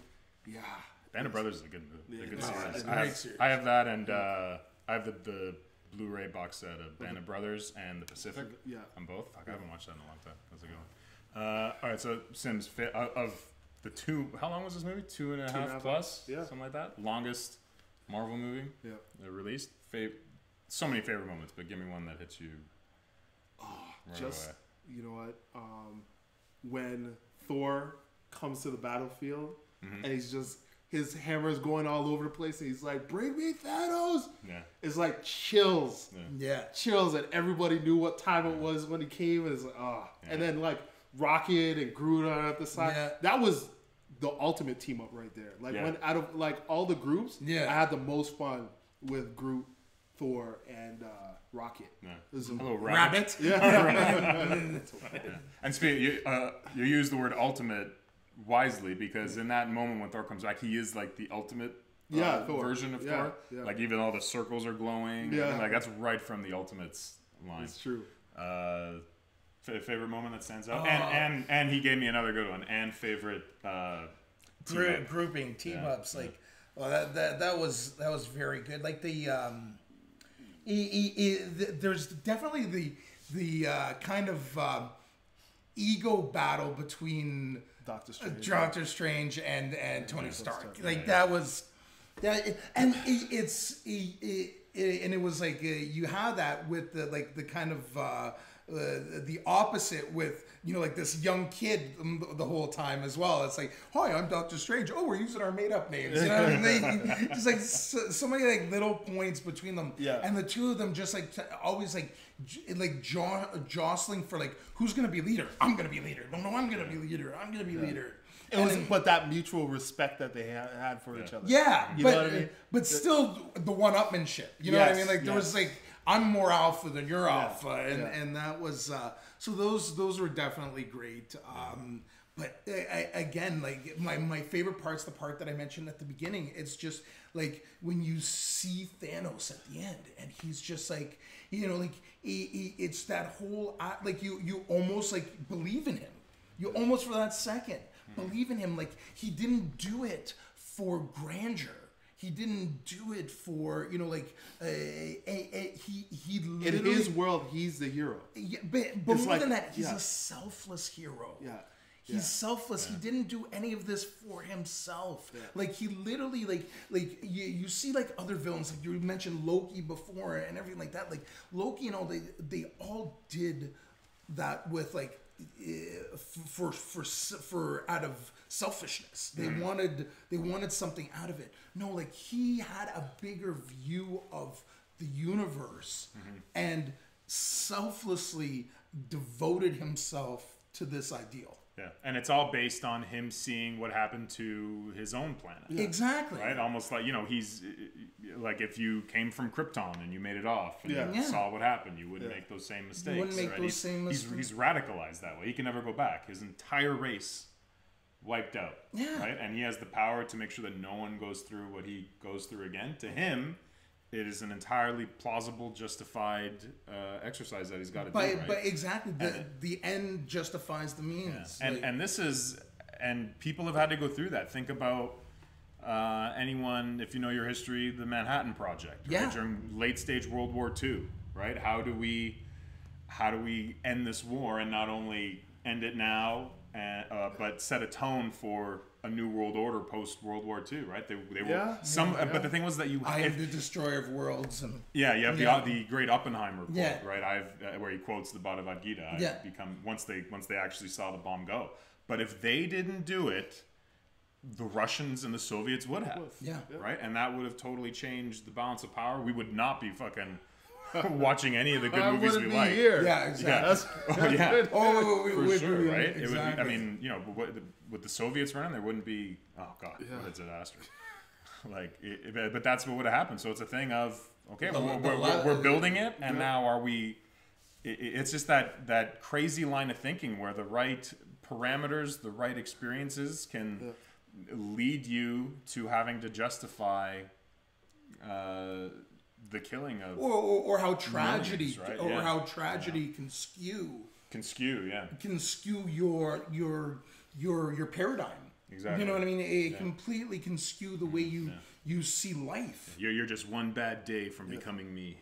Band of Brothers is a good movie, a good series. Series. I have that, and I have the Blu-ray box set of Band of Brothers and the Pacific. Yeah. On both. Fuck, I haven't watched that in a long time. That's a good one. All right, so Sims, of the two, how long was this movie? 2.5 plus? Yeah. Something like that? Longest Marvel movie released? So many favorite moments, but give me one that hits you right away. You know what? When Thor comes to the battlefield and he's just, his hammer's going all over the place and he's like, bring me Thanos! Yeah. It's like chills. Yeah. Chills, and everybody knew what time it was when he came, and it's like, And then like Rocket and Groot are at the side. Yeah. That was the ultimate team up right there. Like when out of like all the groups, I had the most fun with Groot, Thor, and Rocket. Yeah. A little rabbit. And speaking, you use the word ultimate wisely, because in that moment when Thor comes back, he is like the ultimate version of Thor. Yeah. Like, even all the circles are glowing. Yeah. Like, that's right from the Ultimates line. It's true. Favorite moment that stands out, and he gave me another good one. And favorite grouping team ups. Like, well, that was very good. Like there's definitely the kind of ego battle between Doctor Strange and Tony Stark. Like, that was that, and it was like you had that with the kind of the opposite with, like, this young kid the whole time as well. It's like, hi, I'm Doctor Strange. Oh, we're using our made up names. You know what I mean? Just like so many like little points between them. Yeah. And the two of them just like always like jostling for like, who's gonna be leader? I'm gonna be leader. No, I'm gonna be leader. I'm gonna be leader. But that mutual respect that they had for each other. Yeah, you know what I mean? But still the one-upmanship. You know what I mean? Like, there was like, I'm more alpha than you're alpha, and that was so those were definitely great. But again, like my favorite part's the part that I mentioned at the beginning. It's just like when you see Thanos at the end, and he's just like, like it's that whole like you almost like believe in him. You almost for that second believe in him. Like he didn't do it for grandeur. He didn't do it for he in his world he's the hero. Yeah, but more than that, he's a selfless hero. Yeah. He's selfless. Yeah. He didn't do any of this for himself. Yeah. Like he literally like you see like other villains, like you mentioned Loki before and everything like that. Like Loki, they all did that with like for out of selfishness. They wanted something out of it. No, like he had a bigger view of the universe and selflessly devoted himself to this ideal. Yeah, and it's all based on him seeing what happened to his own planet. Yeah. Exactly. Right? Almost like, he's like if you came from Krypton and you made it off and you saw what happened, you wouldn't make those same mistakes. You wouldn't make those same mistakes. He's radicalized that way. He can never go back. His entire race wiped out. Yeah. Right? And he has the power to make sure that no one goes through what he goes through again. To him, it is an entirely plausible, justified exercise that he's got to do. Right? But exactly, the end justifies the means. Yeah. And people have had to go through that. Think about anyone, if you know your history, the Manhattan Project, right? During late stage World War II, right? How do we end this war and not only end it now, but set a tone for a new world order post World War II, right? They were but the thing was that I am the destroyer of worlds, and you have the great Oppenheimer quote, right? Where he quotes the Bhagavad Gita. Once they actually saw the bomb go. But if they didn't do it, the Russians and the Soviets would have, right? And that would have totally changed the balance of power. We would not be fucking watching any of the good movies we like. Here. Yeah, exactly. For sure, right? Exactly. It would be, I mean, with the Soviets running, there wouldn't be. Oh God, what a disaster! But that's what would have happened. So it's a thing of we're building it, and now are we? It's just that crazy line of thinking where the right parameters, the right experiences can lead you to having to justify the killing of or how tragedy millions, right? how tragedy can skew your paradigm. Exactly. You know what I mean? It completely can skew the way you see life. You're just one bad day from becoming me.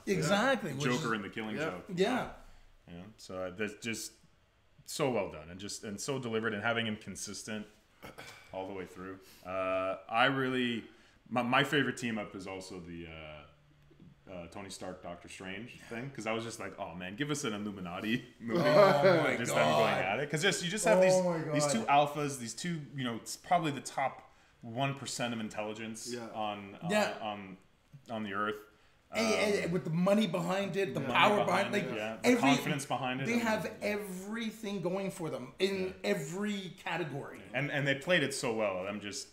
Exactly. Joker in The Killing Joke. So that's just so well done and so deliberate, and having him consistent all the way through. My favorite team up is also the Tony Stark Doctor Strange thing, because I was just like, oh man, give us an Illuminati movie. Just them going at it, because you just have these two alphas, these two, it's probably the top 1% of intelligence on the Earth. With the money behind it, the power behind it, the confidence behind it. They have everything going for them in every category. And they played it so well. I'm just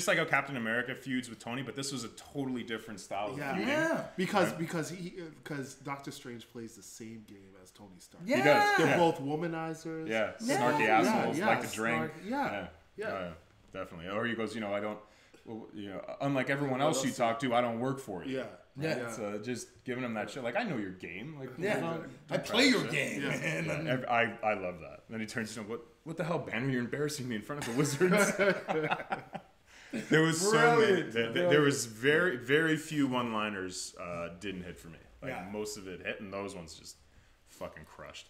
like how Captain America feuds with Tony, but this was a totally different style of feuding. Because Doctor Strange plays the same game as Tony Stark. He does. They're both womanizers. Snarky assholes, like to drink. Definitely. Or he goes, I don't. Unlike everyone else you talk to, I don't work for you. So just giving him that shit. Like, I know your game. Like, I play your game. I love that. Then he turns to him, what the hell, Banner? You're embarrassing me in front of the Wizards. There was so many. There was very, very few one-liners didn't hit for me. Most of it hit, and those ones just fucking crushed.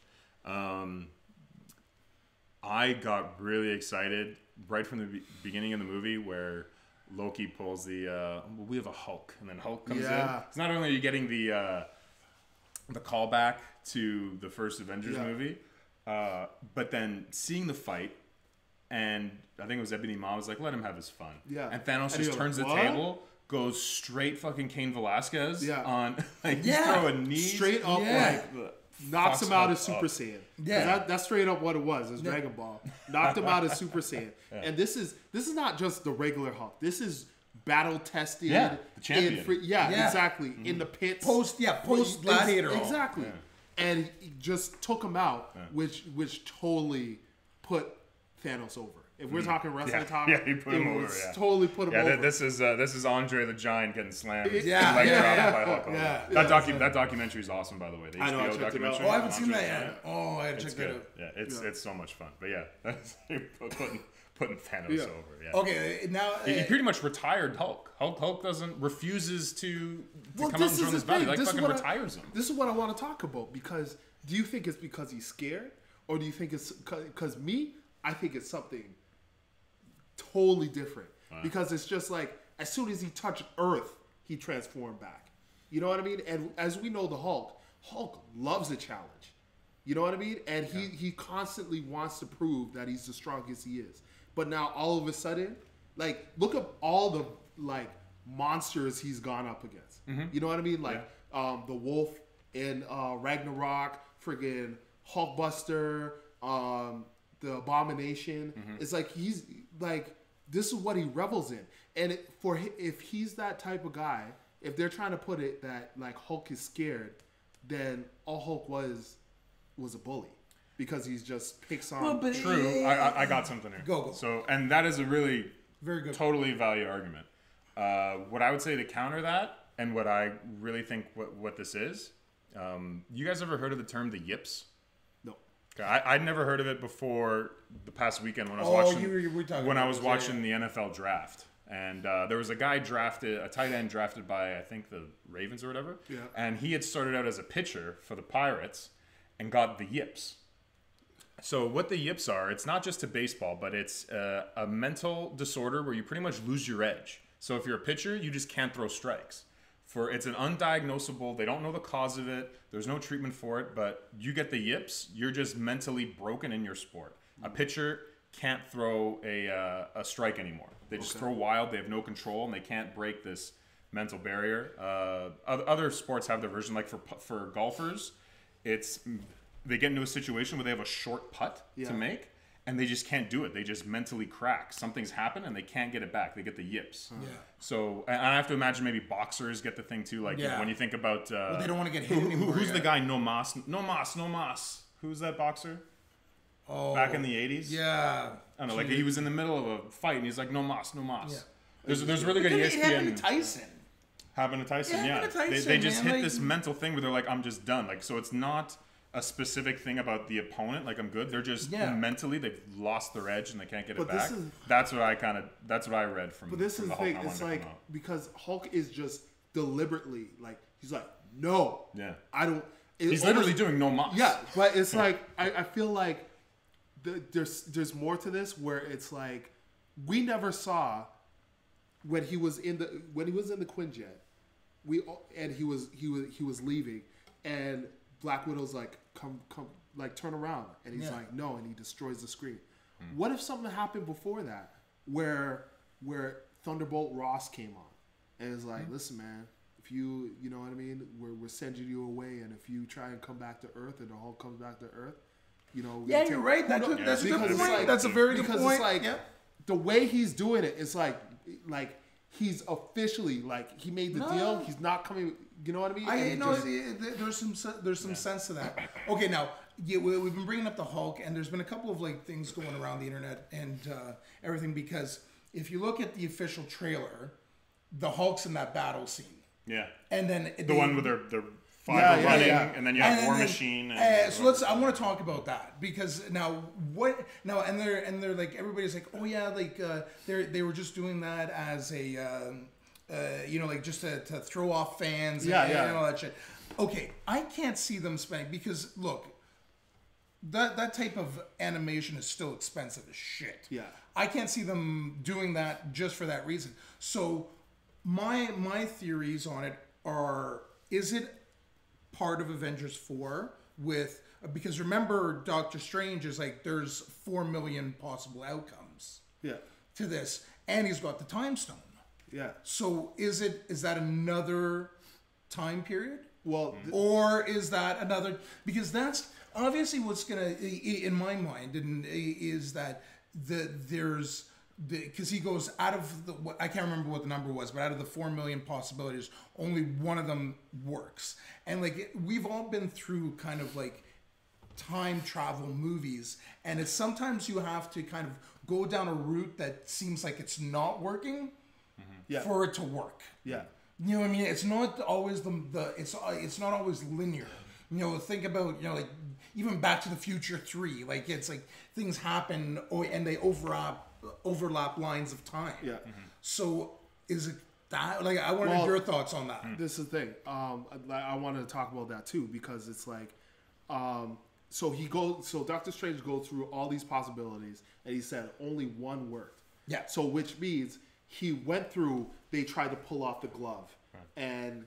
I got really excited right from the beginning of the movie where Loki pulls the we have a Hulk, and then Hulk comes in. It's not only are you getting the callback to the first Avengers movie, but then seeing the fight, and I think it was Ebony Maw was like, let him have his fun. And Thanos just turns the table, goes straight fucking Cain Velasquez on, he's throwing knees straight up knocks him out as Super Saiyan. That's straight up what it was. It's Dragon Ball. Knocked him out as Super Saiyan. And this is not just the regular Hulk. This is battle tested. The champion. Exactly. In the pits. Post Gladiator. Exactly. and he just took him out, which totally put Thanos over. If we're talking wrestling talk, he put him over. Totally put him over. This is Andre the Giant getting slammed. By Hulk Hogan. That documentary is awesome, by the way. The HBO documentary. Oh, I haven't seen that yet. Oh, I gotta check that out. Yeah, it's so much fun. But yeah, that's putting Thanos over. Yeah. Okay, now he pretty much retired Hulk. Hulk refuses to come out and join his body. Like fucking retires him. This is what I want to talk about, because do you think it's because he's scared, or do you think it's because I think it's something totally different, because it's just like as soon as he touched Earth, he transformed back. You know what I mean? And as we know, the Hulk loves a challenge. You know what I mean? And he constantly wants to prove that he's the strongest he is. But now all of a sudden, like, look at all the like monsters he's gone up against. Mm-hmm. You know what I mean? Like the Wolf in Ragnarok, friggin' Hulkbuster, the Abomination. Mm-hmm. It's like he's like, this is what he revels in. And if he's that type of guy, if they're trying to put it that like Hulk is scared, then all Hulk was a bully, because he's just picks on. Well, but true. I got something here. Go. So, and that is a really very good, totally valid argument. What I would say to counter that, and what I really think what this is, you guys ever heard of the term the yips? I'd never heard of it before the past weekend when I was watching the NFL draft, and there was a guy a tight end drafted by I think the Ravens or whatever, and he had started out as a pitcher for the Pirates and got the yips. So what the yips are, it's not just to baseball, but it's a mental disorder where you pretty much lose your edge. So if you're a pitcher, you just can't throw strikes. It's an undiagnosable, they don't know the cause of it, there's no treatment for it, but you get the yips, you're just mentally broken in your sport. A pitcher can't throw a strike anymore. They just throw wild, they have no control, and they can't break this mental barrier. Other sports have their version, like for golfers, they get into a situation where they have a short putt to make, and they just can't do it. They just mentally crack. Something's happened, and they can't get it back. They get the yips. Yeah. So, and I have to imagine maybe boxers get the thing too. Like when you think about, they don't want to get hit anymore. Who's the guy? No mas. Who's that boxer? Oh, back in the 80s. Yeah. I don't know. Like he was in the middle of a fight, and he's like, no mas. Yeah. There's really good ESPN. It happened to Tyson. Happened to Tyson. Yeah. They just hit this mental thing where they're like, I'm just done. Like, so it's not a specific thing about the opponent, like I'm good. They're just mentally they've lost their edge and they can't get it back. That's what I read from. But this is the thing. It's like because Hulk is just deliberately like he's like no, I don't. He's literally doing no mas. Yeah, but it's like I feel like there's more to this where it's like we never saw when he was in the Quinjet, he was leaving and Black Widow's like come like turn around, and he's like no, and he destroys the screen. What if something happened before that where Thunderbolt Ross came on and it's like listen man, if you know what I mean, we're sending you away, and if you try and come back to Earth and the Hulk comes back to Earth, you know you're right, that's a good point. Like, that's a very good point. It's like the way he's doing it, it's like he's officially like he made the deal, he's not coming. You know what I mean? There's some sense to that. Okay, now we've been bringing up the Hulk, and there's been a couple of like things going around the internet and everything, because if you look at the official trailer, the Hulk's in that battle scene. Yeah. And then the one with their fiber running, and then you have War Machine. So I want to talk about that, because and they're like, everybody's like, oh yeah, like they were just doing that as a like just to throw off fans and all that shit. Okay, I can't see them spending, because look, that type of animation is still expensive as shit. Yeah, I can't see them doing that just for that reason. So my theories on it are: is it part of Avengers 4 because remember, Doctor Strange is like, there's 4 million possible outcomes to this, and he's got the time stone. Yeah. So is that another time period? Well, or is that another? Because that's obviously what's gonna, in my mind, is that there's because he goes out of the, I can't remember what the number was, but out of the 4 million possibilities, only one of them works. And like we've all been through kind of like time travel movies, and it's sometimes you have to kind of go down a route that seems like it's not working for it to work. Yeah. You know what I mean? It's not always it's not always linear. You know, think about, you know, like even Back to the Future 3, like it's like things happen and they overlap lines of time. Yeah. So is it that, like, I wanted your thoughts on that. This is the thing. I wanted to talk about that too, because it's like, so Doctor Strange goes through all these possibilities and he said only one worked. Yeah. So which means he went through, they tried to pull off the glove and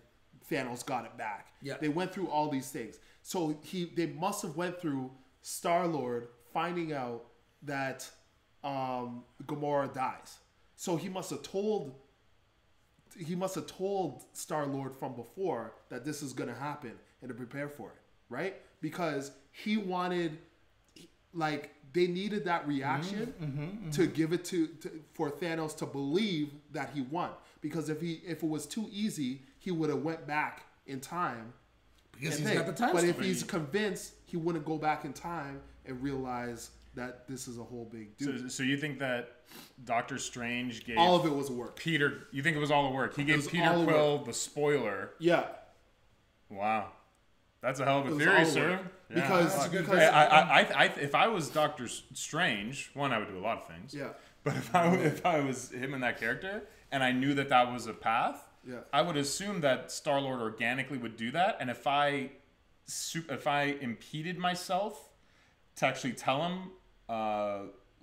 Thanos got it back. Yeah. They went through all these things. So they must have went through Star-Lord finding out that Gamora dies. So he must have told Star-Lord from before that this is going to happen and to prepare for it, right? Because he wanted, like, they needed that reaction to give it to for Thanos to believe that he won. Because if it was too easy, he would have went back in time. Because he's got the time. But if he's convinced, he wouldn't go back in time and realize that this is a whole big dude. So you think that Doctor Strange gave all of it was work? Peter, you think it was all the work? He gave Peter Quill the spoiler. Yeah. Wow. That's a hell of a theory, sir. Yeah. Because if I was Doctor Strange, one, I would do a lot of things. Yeah. But if I was him in that character and I knew that was a path, I would assume that Star-Lord organically would do that. And if I impeded myself to actually tell him,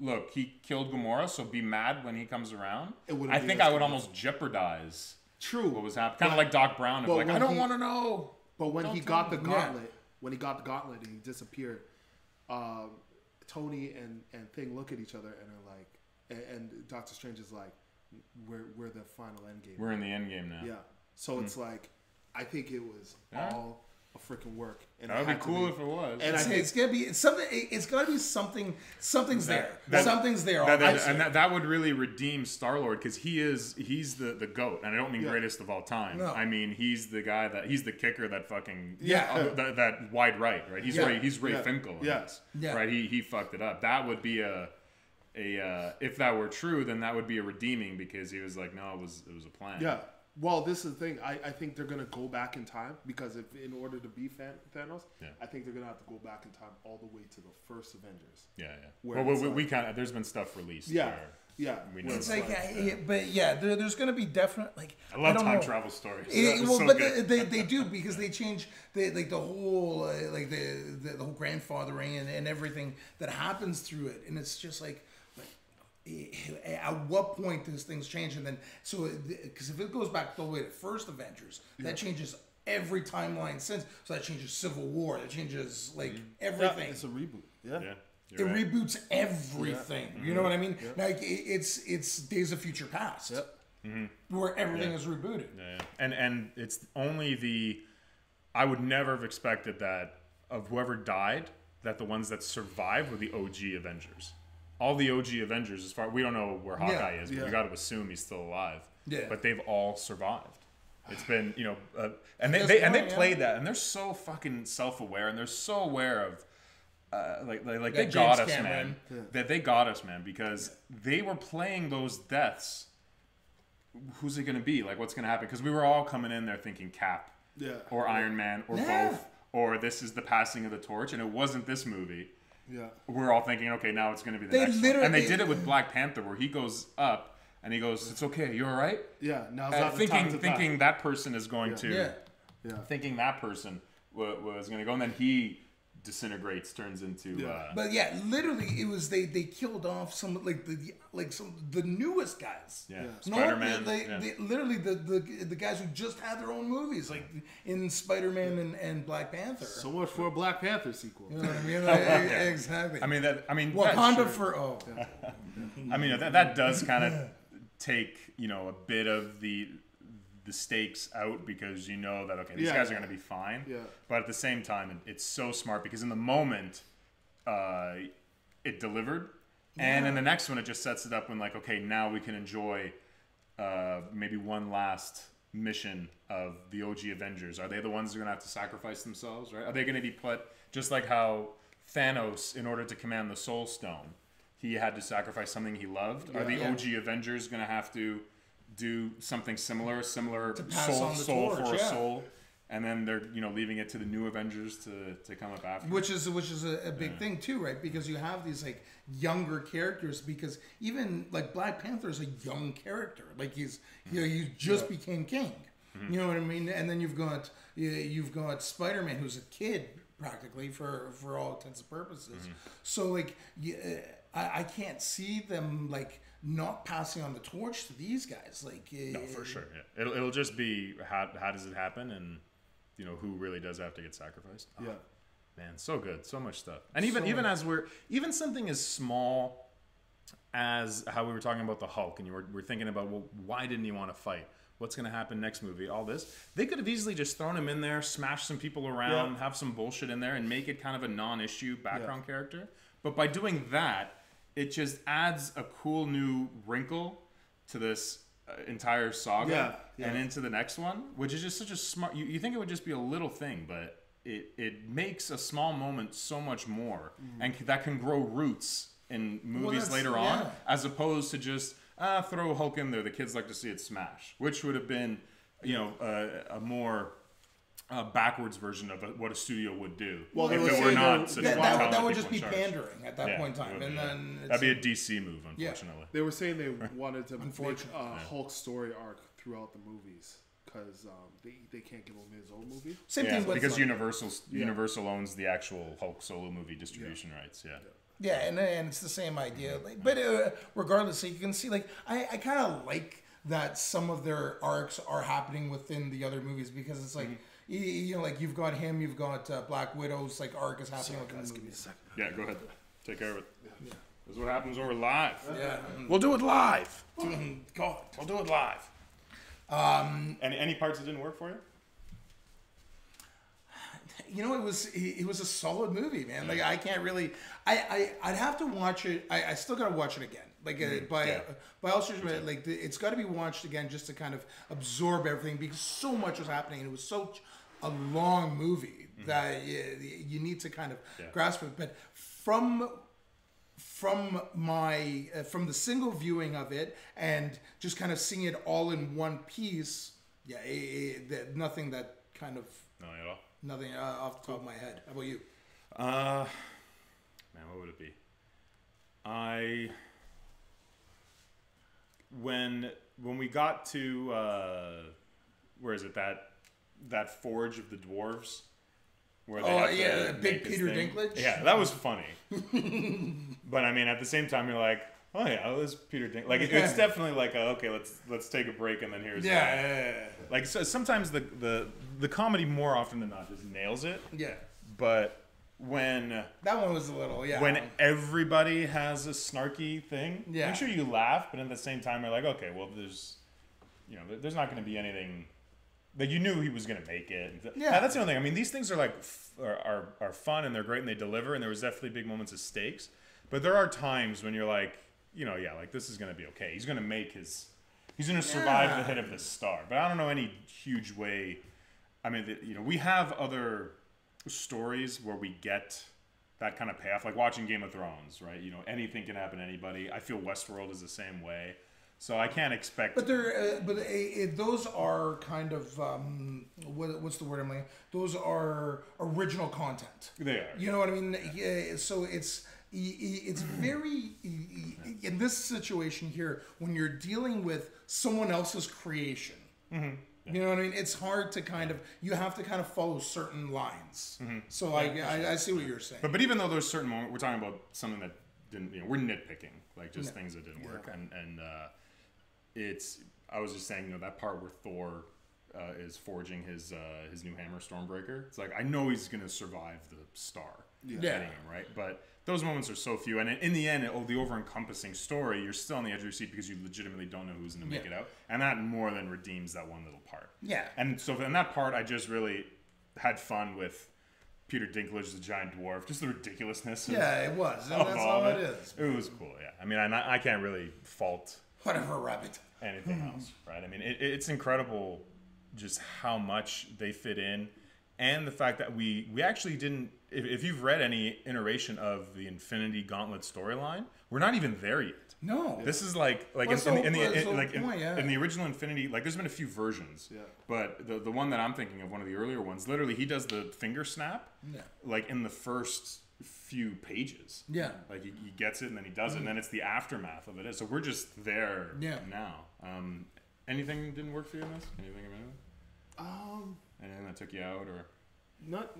look, he killed Gamora, so be mad when he comes around, I think I would almost jeopardize what was happening. Kind of like Doc Brown, like, I don't want to know. But when he got the gauntlet, and he disappeared, Tony and Thing look at each other and are like, and Doctor Strange is like, we're the final end game. We're in the end game now. Yeah. So it's like, I think it was all a freaking work. And that would be cool if it was. And it's gonna be something. It's gotta be something. Something's there. Something's there. That would really redeem Star-Lord, because he's the GOAT, and I don't mean greatest of all time. No. I mean he's the guy he's the kicker that fucking that wide right. He's Ray Finkel. Yes. Yeah. Right. He fucked it up. That would be if that were true, then that would be a redeeming, because he was like, no, it was a plan. Yeah. Well, this is the thing. I think they're gonna go back in time, because in order to beat Thanos, I think they're gonna have to go back in time all the way to the first Avengers. Yeah. Well, we kind of, there's been stuff released. Yeah. We know it's like, there's gonna be definite, like, I love time travel stories. They do, because they change like the whole the whole grandfathering and everything that happens through it, and it's just like. At what point does things change? And then, because if it goes back all the way to first Avengers, that changes every timeline since. So that changes Civil War. That changes everything. Yeah, it's a reboot. Yeah. It reboots everything. Yeah. You know what I mean? Yeah. Like it's Days of Future Past, where everything is rebooted. Yeah. And it's only I would never have expected that of whoever died, that the ones that survived were the OG Avengers. All the OG Avengers, we don't know where Hawkeye is, but we got to assume he's still alive. Yeah. But they've all survived. It's been, and they played that, and they're so fucking self-aware, and they're so aware of, they got us, man. That they got us, man, because they were playing those deaths. Who's it going to be? Like, what's going to happen? Because we were all coming in there thinking Cap, or Iron Man, or both, or this is the passing of the torch, and it wasn't this movie. Yeah, we're all thinking, okay, now it's going to be the next one. And they did it with Black Panther, where he goes up and he goes, "It's okay, you all right?" Yeah, now it's thinking that person is going to, thinking that person was going to go, and then he disintegrates, turns into. But literally, it was they killed off some the newest guys. Yeah, Spider-Man. Literally the guys who just had their own movies, like in Spider-Man and Black Panther. So much for a Black Panther sequel. You know what I mean? Exactly. I mean Wakanda for I mean that does kind of take a bit of the stakes out, because you know that these guys are going to be fine. Yeah. But at the same time, it's so smart, because in the moment, it delivered, And in the next one, it just sets it up when like, okay, now we can enjoy maybe one last mission of the OG Avengers. Are they the ones who are going to have to sacrifice themselves, right? Are they going to be put, just like how Thanos, in order to command the Soul Stone, he had to sacrifice something he loved? Are the OG Avengers going to have to do something similar soul for a soul? And then they're, you know, leaving it to the new Avengers to come up after. Which is a big thing too, right? Because you have these like younger characters. Because even like Black Panther is a young character. Like he just became king. You know what I mean? And then you've got Spider-Man, who's a kid practically for all intents and purposes. So like I can't see them like not passing on the torch to these guys. Like no, for sure. Yeah. It'll just be how does it happen, and you know who really does have to get sacrificed. Yeah, man, so good, so much stuff. And even as even something as small as how we were talking about the Hulk, and we're thinking about, well, why didn't he want to fight? What's going to happen next movie? All this, they could have easily just thrown him in there, smash some people around, have some bullshit in there, and make it kind of a non-issue background character. But by doing that, it just adds a cool new wrinkle to this entire saga and into the next one, which is just such a smart. You think it would just be a little thing, but it makes a small moment so much more, and that can grow roots in movies later on, as opposed to just throw Hulk in there. The kids like to see it smash, which would have been, you know, a more backwards version of what a studio would do. Well, if it were not such that would just be pandering at that point in time, and then that'd be a DC move, unfortunately. They were saying they wanted to make a Hulk story arc throughout the movies because they can't give him his own movie. Same thing with because Universal owns the actual Hulk solo movie distribution rights. Yeah, and it's the same idea. Like, but regardless, so you can see, like, I kind of like that some of their arcs are happening within the other movies, because it's like, you know, like you've got him, you've got Black Widow's like arc is happening within the movies. Yeah, go ahead. Take care of it. Yeah. This is what happens when we're live. Yeah. We'll do it live. God. We'll do it live. Any parts that didn't work for you? You know, it was a solid movie, man. Like, I can't really, I'd have to watch it. I still got to watch it again. Like by all sorts of, like, it's got to be watched again just to kind of absorb everything, because so much was happening, and it was such a long movie that you need to kind of grasp it. But from the single viewing of it and just kind of seeing it all in one piece, nothing that kind of nothing off the top of my head. How about you? Man, what would it be? When we got to where is it, that forge of the dwarves, where they have to big Peter Dinklage. Yeah, that was funny. But I mean, at the same time, you're like, oh yeah, it was Peter Dinklage. Like it's definitely like okay, let's take a break, and then here's like, so sometimes the comedy more often than not just nails it. Yeah. But when that one was a little when everybody has a snarky thing, I'm sure you laugh, but at the same time you're like, okay, well, there's not going to be anything that you knew he was going to make it. Yeah, that's the only thing. I mean, these things are like are fun, and they're great, and they deliver, and there was definitely big moments of stakes, but there are times when you're like, like this is going to be okay. He's going to he's going to survive the hit of this star, but I don't know any huge way. I mean, we have other stories where we get that kind of payoff, like watching Game of Thrones, right? Anything can happen to anybody. I feel Westworld is the same way, so I can't expect. But those are kind of what's the word I'm like? Those are original content. They are. You know what I mean? Yeah, so it's very in this situation here, when you're dealing with someone else's creation. Mm-hmm. You know what I mean? It's hard to you have to kind of follow certain lines. Mm-hmm. So I see what you're saying. But even though there's certain moments, we're talking about something that didn't, we're nitpicking, like just things that didn't work. And I was just saying, that part where Thor is forging his new hammer, Stormbreaker. It's like, I know he's going to survive the star hitting him, right? But those moments are so few, and in the end, the over-encompassing story, you're still on the edge of your seat because you legitimately don't know who's going to make it out, and that more than redeems that one little part. Yeah. And so in that part, I just really had fun with Peter Dinklage, the giant dwarf, just the ridiculousness. Yeah, it was. And that's all it is. It was cool, yeah. I mean, I can't really fault whatever, rabbit. anything else, right? I mean, it's incredible just how much they fit in, and the fact that we actually didn't. If you've read any iteration of the Infinity Gauntlet storyline, we're not even there yet. No, this is like in the original Infinity, like there's been a few versions, but the one that I'm thinking of, one of the earlier ones, literally he does the finger snap, like in the first few pages, like he gets it and then he does it, and then it's the aftermath of it. So we're just there now. Anything didn't work for you in this? Can you think of anything? Anything that took you out or? Not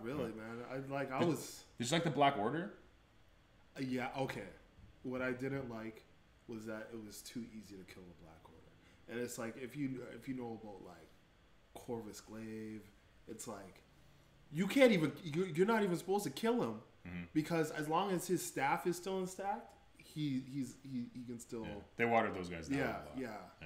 really, man. I was. Did you like the Black Order? Yeah. Okay. What I didn't like was that it was too easy to kill the Black Order, and it's like if you know about like Corvus Glaive, it's like you can't even you're not even supposed to kill him because as long as his staff is still intact, he can still. Yeah. They watered those guys down.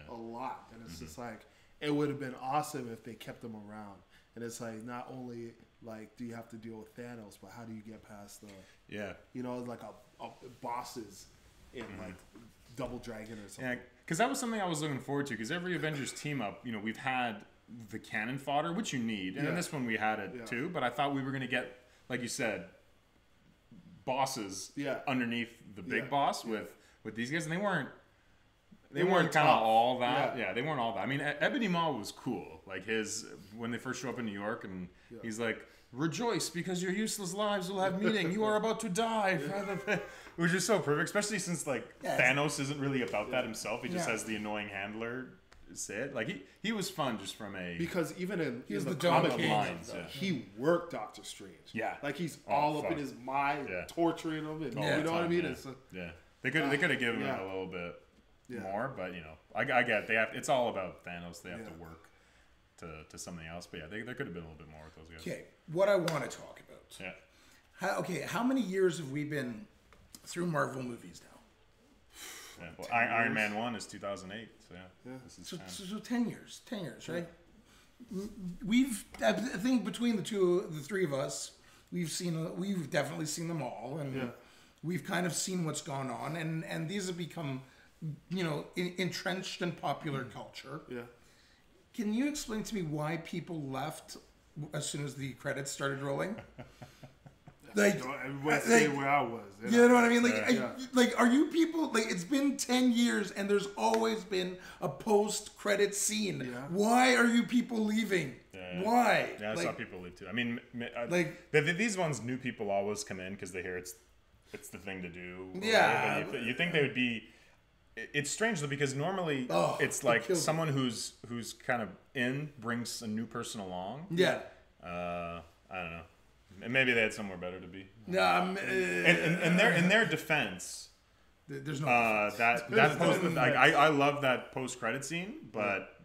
A lot, and it's just like it would have been awesome if they kept them around. And it's like not only like do you have to deal with Thanos, but how do you get past the like a bosses in like Double Dragon or something. Yeah, because that was something I was looking forward to. Because every Avengers team up, we've had the cannon fodder, which you need, and in this one we had it too. But I thought we were going to get, like you said, bosses underneath the big boss with these guys, and they weren't. They weren't kind of all that. Yeah, they weren't all that. I mean, Ebony Maw was cool. Like when they first show up in New York, and he's like, "Rejoice because your useless lives will have meaning. You are about to die." Which is so perfect, especially since Thanos isn't really about that himself. He just has the annoying handler say it. Like he was fun just from a because even in the comic lines, he worked Doctor Strange. Yeah, like he's all up in his mind, torturing him, and you know what I mean. They could have given him a little bit. More, but I get it. It's all about Thanos. They have to work to something else. But there could have been a little bit more with those guys. Okay, what I want to talk about. Yeah. How many years have we been through Marvel movies now? Well, Iron Man 1 is 2008. So this is so 10 years. 10 years, right? I think between the three of us, we've definitely seen them all, and we've kind of seen what's gone on, and these have become. Entrenched in popular culture. Yeah. Can you explain to me why people left as soon as the credits started rolling? Everybody stayed where I was. You know what I mean? Are you people it's been 10 years and there's always been a post-credit scene. Yeah. Why are you people leaving? Why? Yeah, I saw people leave too. I mean, these ones, new people always come in because they hear it's the thing to do. Yeah. You think they would be. It's strange though because normally it's like someone who's kind of brings a new person along. Yeah. I don't know. And maybe they had somewhere better to be. No. In their defense, there's no. I love that post credit scene, but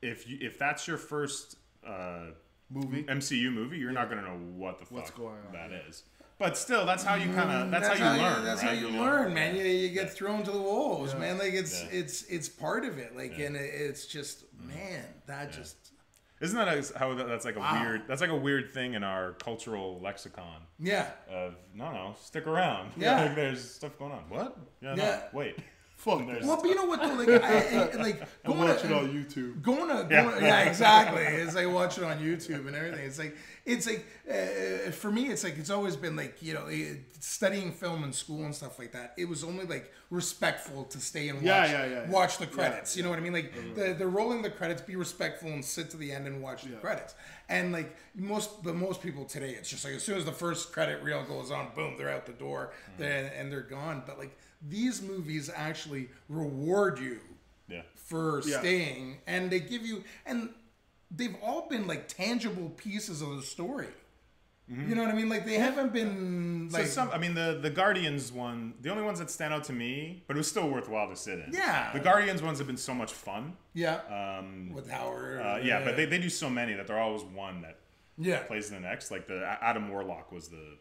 if that's your first MCU movie, you're not gonna know what the fuck that is. But still, that's how you learn. That's how you learn, man. You get thrown to the wolves, man. Like it's part of it. And it's just just. Isn't that that's like a weird? That's like a weird thing in our cultural lexicon. Yeah. Of no, stick around. Yeah. There's stuff going on. What? Yeah. No, wait. Well, but you know what though? I watch it on YouTube. Exactly. It's like watch it on YouTube and everything. It's like for me, it's always been studying film in school and stuff like that. It was only respectful to stay and watch the credits. You know what I mean? They're rolling the credits. Be respectful and sit to the end and watch the credits. And most people today, it's just as soon as the first credit reel goes on, boom, they're out the door, and they're gone. But these movies actually reward you for staying, and they give you, and they've all been tangible pieces of the story. Mm-hmm. You know what I mean? They haven't been the Guardians one, the only ones that stand out to me, but it was still worthwhile to sit in. Yeah. The Guardians ones have been so much fun. Yeah. With Howard. But they do so many that they're always one that plays in the next. The Adam Warlock was the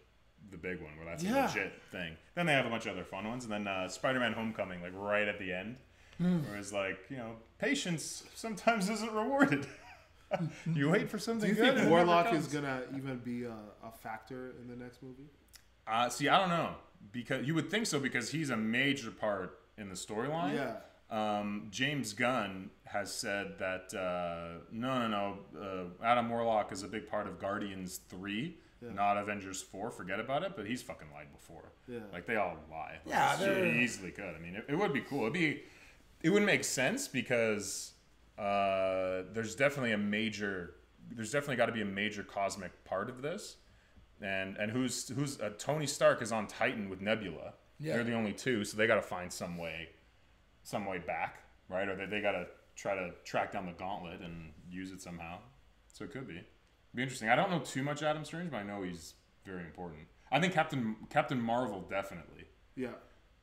big one where that's a legit thing. Then they have a bunch of other fun ones, and then Spider-Man: Homecoming, right at the end, where it's patience sometimes isn't rewarded. You wait for something Do you good. think Warlock is gonna even be a factor in the next movie? See, I don't know, because you would think so because he's a major part in the storyline. Yeah. James Gunn has said that no, Adam Warlock is a big part of Guardians 3, not Avengers 4. Forget about it. But he's fucking lied before. Yeah. Like they all lie. Yeah, he easily could. I mean, it would be cool. It would make sense because there's definitely got to be a major cosmic part of this, and who's Tony Stark is on Titan with Nebula. Yeah. They're the only two, so they got to find some way back, right? Or they got to try to track down the gauntlet and use it somehow. So it could be interesting. I don't know too much Adam Strange, but I know he's very important. I think Captain Marvel definitely. Yeah.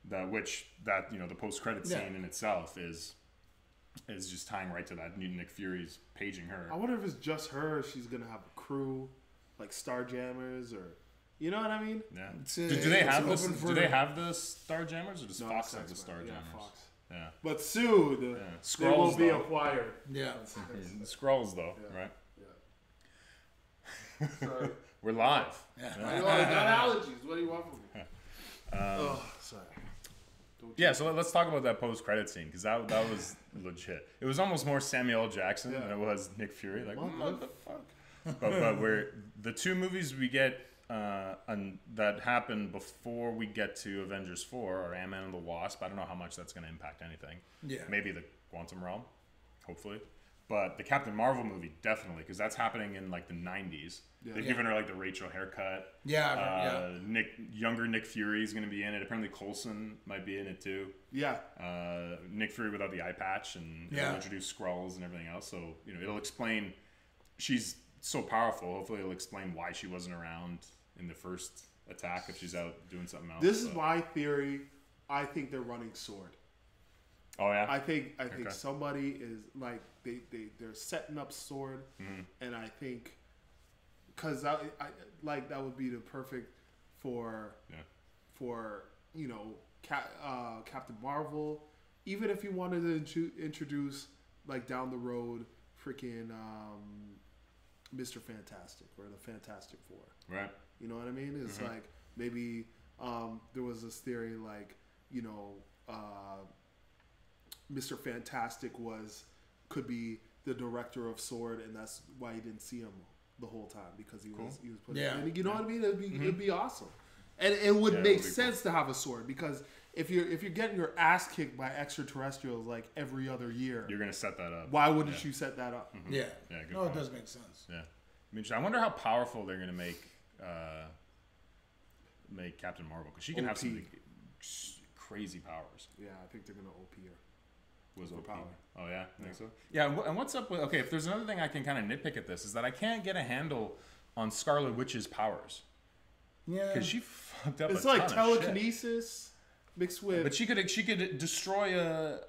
The post-credit scene in itself is just tying right to that. Nick Fury's paging her. I wonder if it's just her. Or she's gonna have a crew, like Starjammers, or you know what I mean? Yeah. Do they have the Starjammers, or does Fox have the Starjammers? Yeah, Fox. Yeah. But soon, they will be acquired. Yeah. Skrulls, though, right? Yeah. Sorry. We're live. Yeah. I got allergies. What do you want from me? Sorry. Yeah, so let's talk about that post-credit scene, because that was legit. It was almost more Samuel L. Jackson than it was Nick Fury. Like, what the fuck? But the two movies we get that happen before we get to Avengers 4 are Ant-Man and the Wasp. I don't know how much that's going to impact anything. Yeah. Maybe the Quantum Realm, hopefully. But the Captain Marvel movie, definitely, because that's happening in like the 90s. Yeah. They've given her like the Rachel haircut. Younger Nick Fury is going to be in it. Apparently Coulson might be in it too. Yeah. Nick Fury without the eye patch, and it'll introduce Skrulls and everything else. So, it'll explain, she's so powerful. Hopefully it'll explain why she wasn't around in the first attack if she's out doing something else. This is my theory. I think they're running Sword. Oh yeah. I think somebody is like they're setting up Sword, and I think because I like that would be the perfect for Captain Marvel. Even if you wanted to introduce like down the road freaking Mr. Fantastic or the Fantastic Four. Right. You know what I mean? It's like maybe there was this theory like Mr. Fantastic could be the director of Sword, and that's why you didn't see him the whole time because he was put in. You know what I mean? It'd be awesome, and it would make sense to have a Sword because if you're getting your ass kicked by extraterrestrials like every other year, you're gonna set that up. Why wouldn't you set that up? Yeah. Good point. It does make sense. Yeah. I wonder how powerful they're gonna make Captain Marvel, because she can have some crazy powers. Yeah, I think they're gonna OP her. Was OP. Power. Oh yeah, I think so. Yeah, and what's up with? Okay, if there's another thing I can kind of nitpick at this is that I can't get a handle on Scarlet Witch's powers. Yeah, because she fucked up. It's like telekinesis mixed with. But she could destroy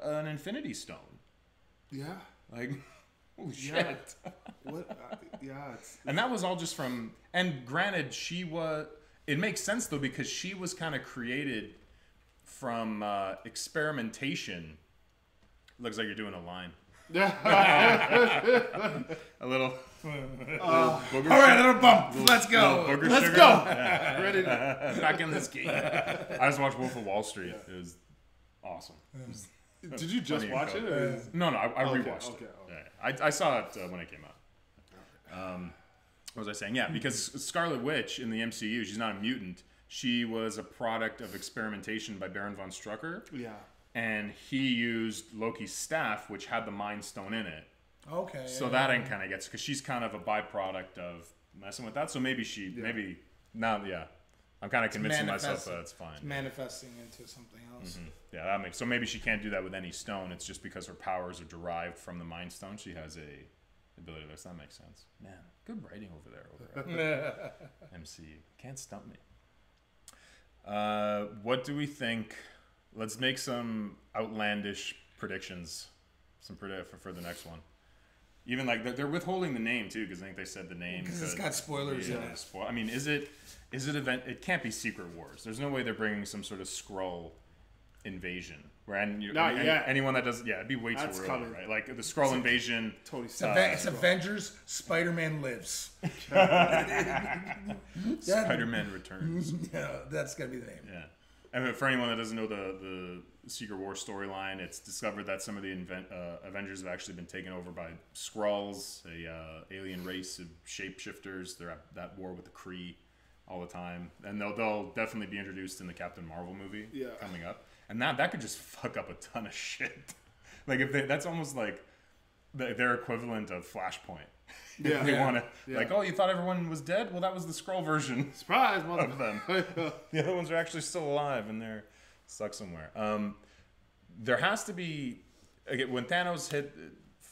an Infinity Stone. Yeah. Like, holy shit. What? And that was all just from. And granted, it makes sense though because she was kind of created from experimentation. Looks like you're doing a line. A little. All right, a little bump. Let's go. Let's sugar. go. Yeah. Ready back in this game. I just watched Wolf of Wall Street. It was awesome. Did you just watch it? Or No, I rewatched it. Yeah. I saw it when it came out. What was I saying? Yeah, because Scarlet Witch in the MCU, she's not a mutant. She was a product of experimentation by Baron von Strucker. Yeah. And he used Loki's staff, which had the Mind Stone in it. Okay. So that kind of gets, because she's kind of a byproduct of messing with that. So maybe I'm kind of convincing myself that it's fine. It's manifesting into something else. Mm-hmm. Yeah, that makes. So maybe she can't do that with any stone. It's just because her powers are derived from the Mind Stone. She has a ability to. That makes sense. Man, good writing over there. MCU can't stump me. What do we think? Let's make some outlandish predictions. For the next one. Even like they're withholding the name too, because I think they said the name because it's got spoilers in it. I mean, is it event? It can't be Secret Wars. There's no way they're bringing some sort of Skrull invasion. Right? And yet. Anyone that does, it'd be way too early, coming. right? Like the Skrull invasion. Totally. It's Avengers. Spider-Man lives. Spider-Man returns. Yeah, that's gonna be the name. Yeah. And for anyone that doesn't know the Secret War storyline, it's discovered that some of the Avengers have actually been taken over by Skrulls, a alien race of shapeshifters. They're at that war with the Kree all the time, and they'll definitely be introduced in the Captain Marvel movie coming up. And that could just fuck up a ton of shit. Like that's almost like their equivalent of Flashpoint. Yeah, they want to like, oh, you thought everyone was dead? Well, that was the Skrull version. Surprise, of them. The other ones are actually still alive and they're stuck somewhere. There has to be when Thanos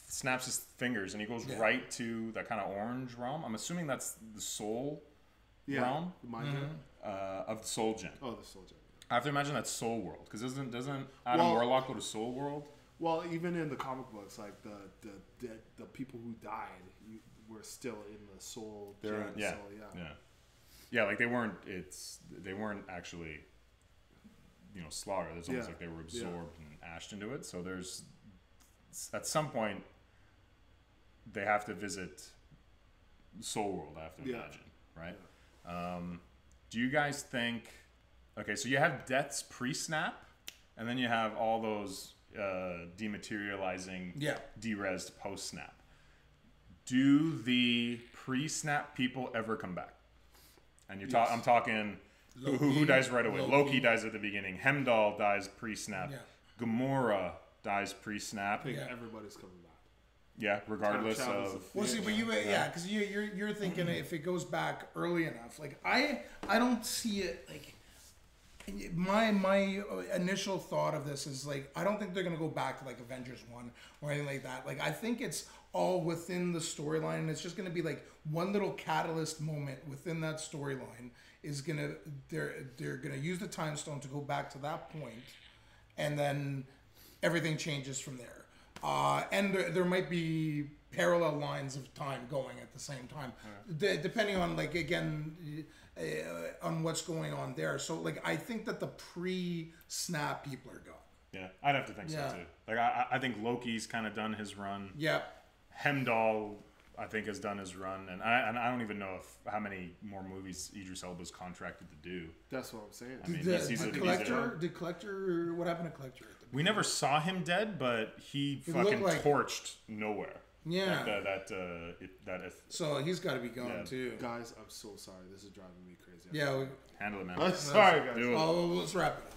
snaps his fingers and he goes right to that kind of orange realm. I'm assuming that's the soul realm of the Soul Gem. Oh, the Soul Gem. I have to imagine that's Soul World, because doesn't Adam Warlock go to Soul World? Well, even in the comic books, like the people who died were still in the Soul Gem. Yeah. Like they weren't actually slaughtered. It's almost like they were absorbed and ashed into it. So there's at some point they have to visit Soul World. I have to imagine, right? Yeah. Do you guys think? Okay, so you have deaths pre-snap, and then you have all those dematerializing, de-resed post-snap. Do the pre-snap people ever come back? And I'm talking who dies right away. Loki dies at the beginning. Heimdall dies pre-snap. Yeah. Gamora dies pre-snap. I think everybody's coming back. Yeah, regardless of. Well, see, but because you're thinking if it goes back early enough. Like I don't see it like. My initial thought of this is like I don't think they're gonna go back to like Avengers 1 or anything like that. Like I think it's all within the storyline, and it's just gonna be like one little catalyst moment within that storyline is gonna they're gonna use the time stone to go back to that point, and then everything changes from there. And there might be parallel lines of time going at the same time, depending on like again. On what's going on there. So like I think that the pre-snap people are gone. Yeah, I'd have to think so too. Like I think Loki's kind of done his run. Yeah. Heimdall I think has done his run, and I don't even know how many more movies Idris Elba's contracted to do. That's what I'm saying. I mean, did Collector what happened to Collector? We never saw him dead, but he fucking torched nowhere. Yeah. That so he's got to be gone too. Guys, I'm so sorry. This is driving me crazy. Yeah, handle it, man. I'm sorry, guys. Let's wrap it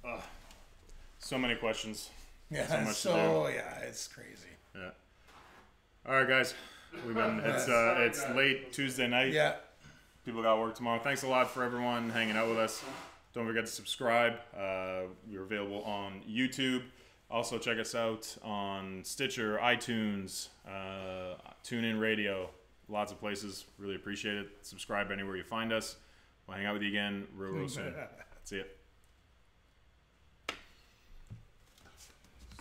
up. So many questions. Yeah. So much to do. It's crazy. Yeah. All right, guys. It's late Tuesday night. Yeah. People got work tomorrow. Thanks a lot for everyone hanging out with us. Don't forget to subscribe. We're available on YouTube. Also, check us out on Stitcher, iTunes, TuneIn Radio, lots of places. Really appreciate it. Subscribe anywhere you find us. We'll hang out with you again real soon. See ya.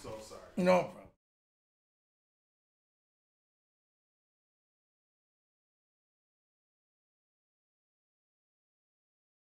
So sorry. No.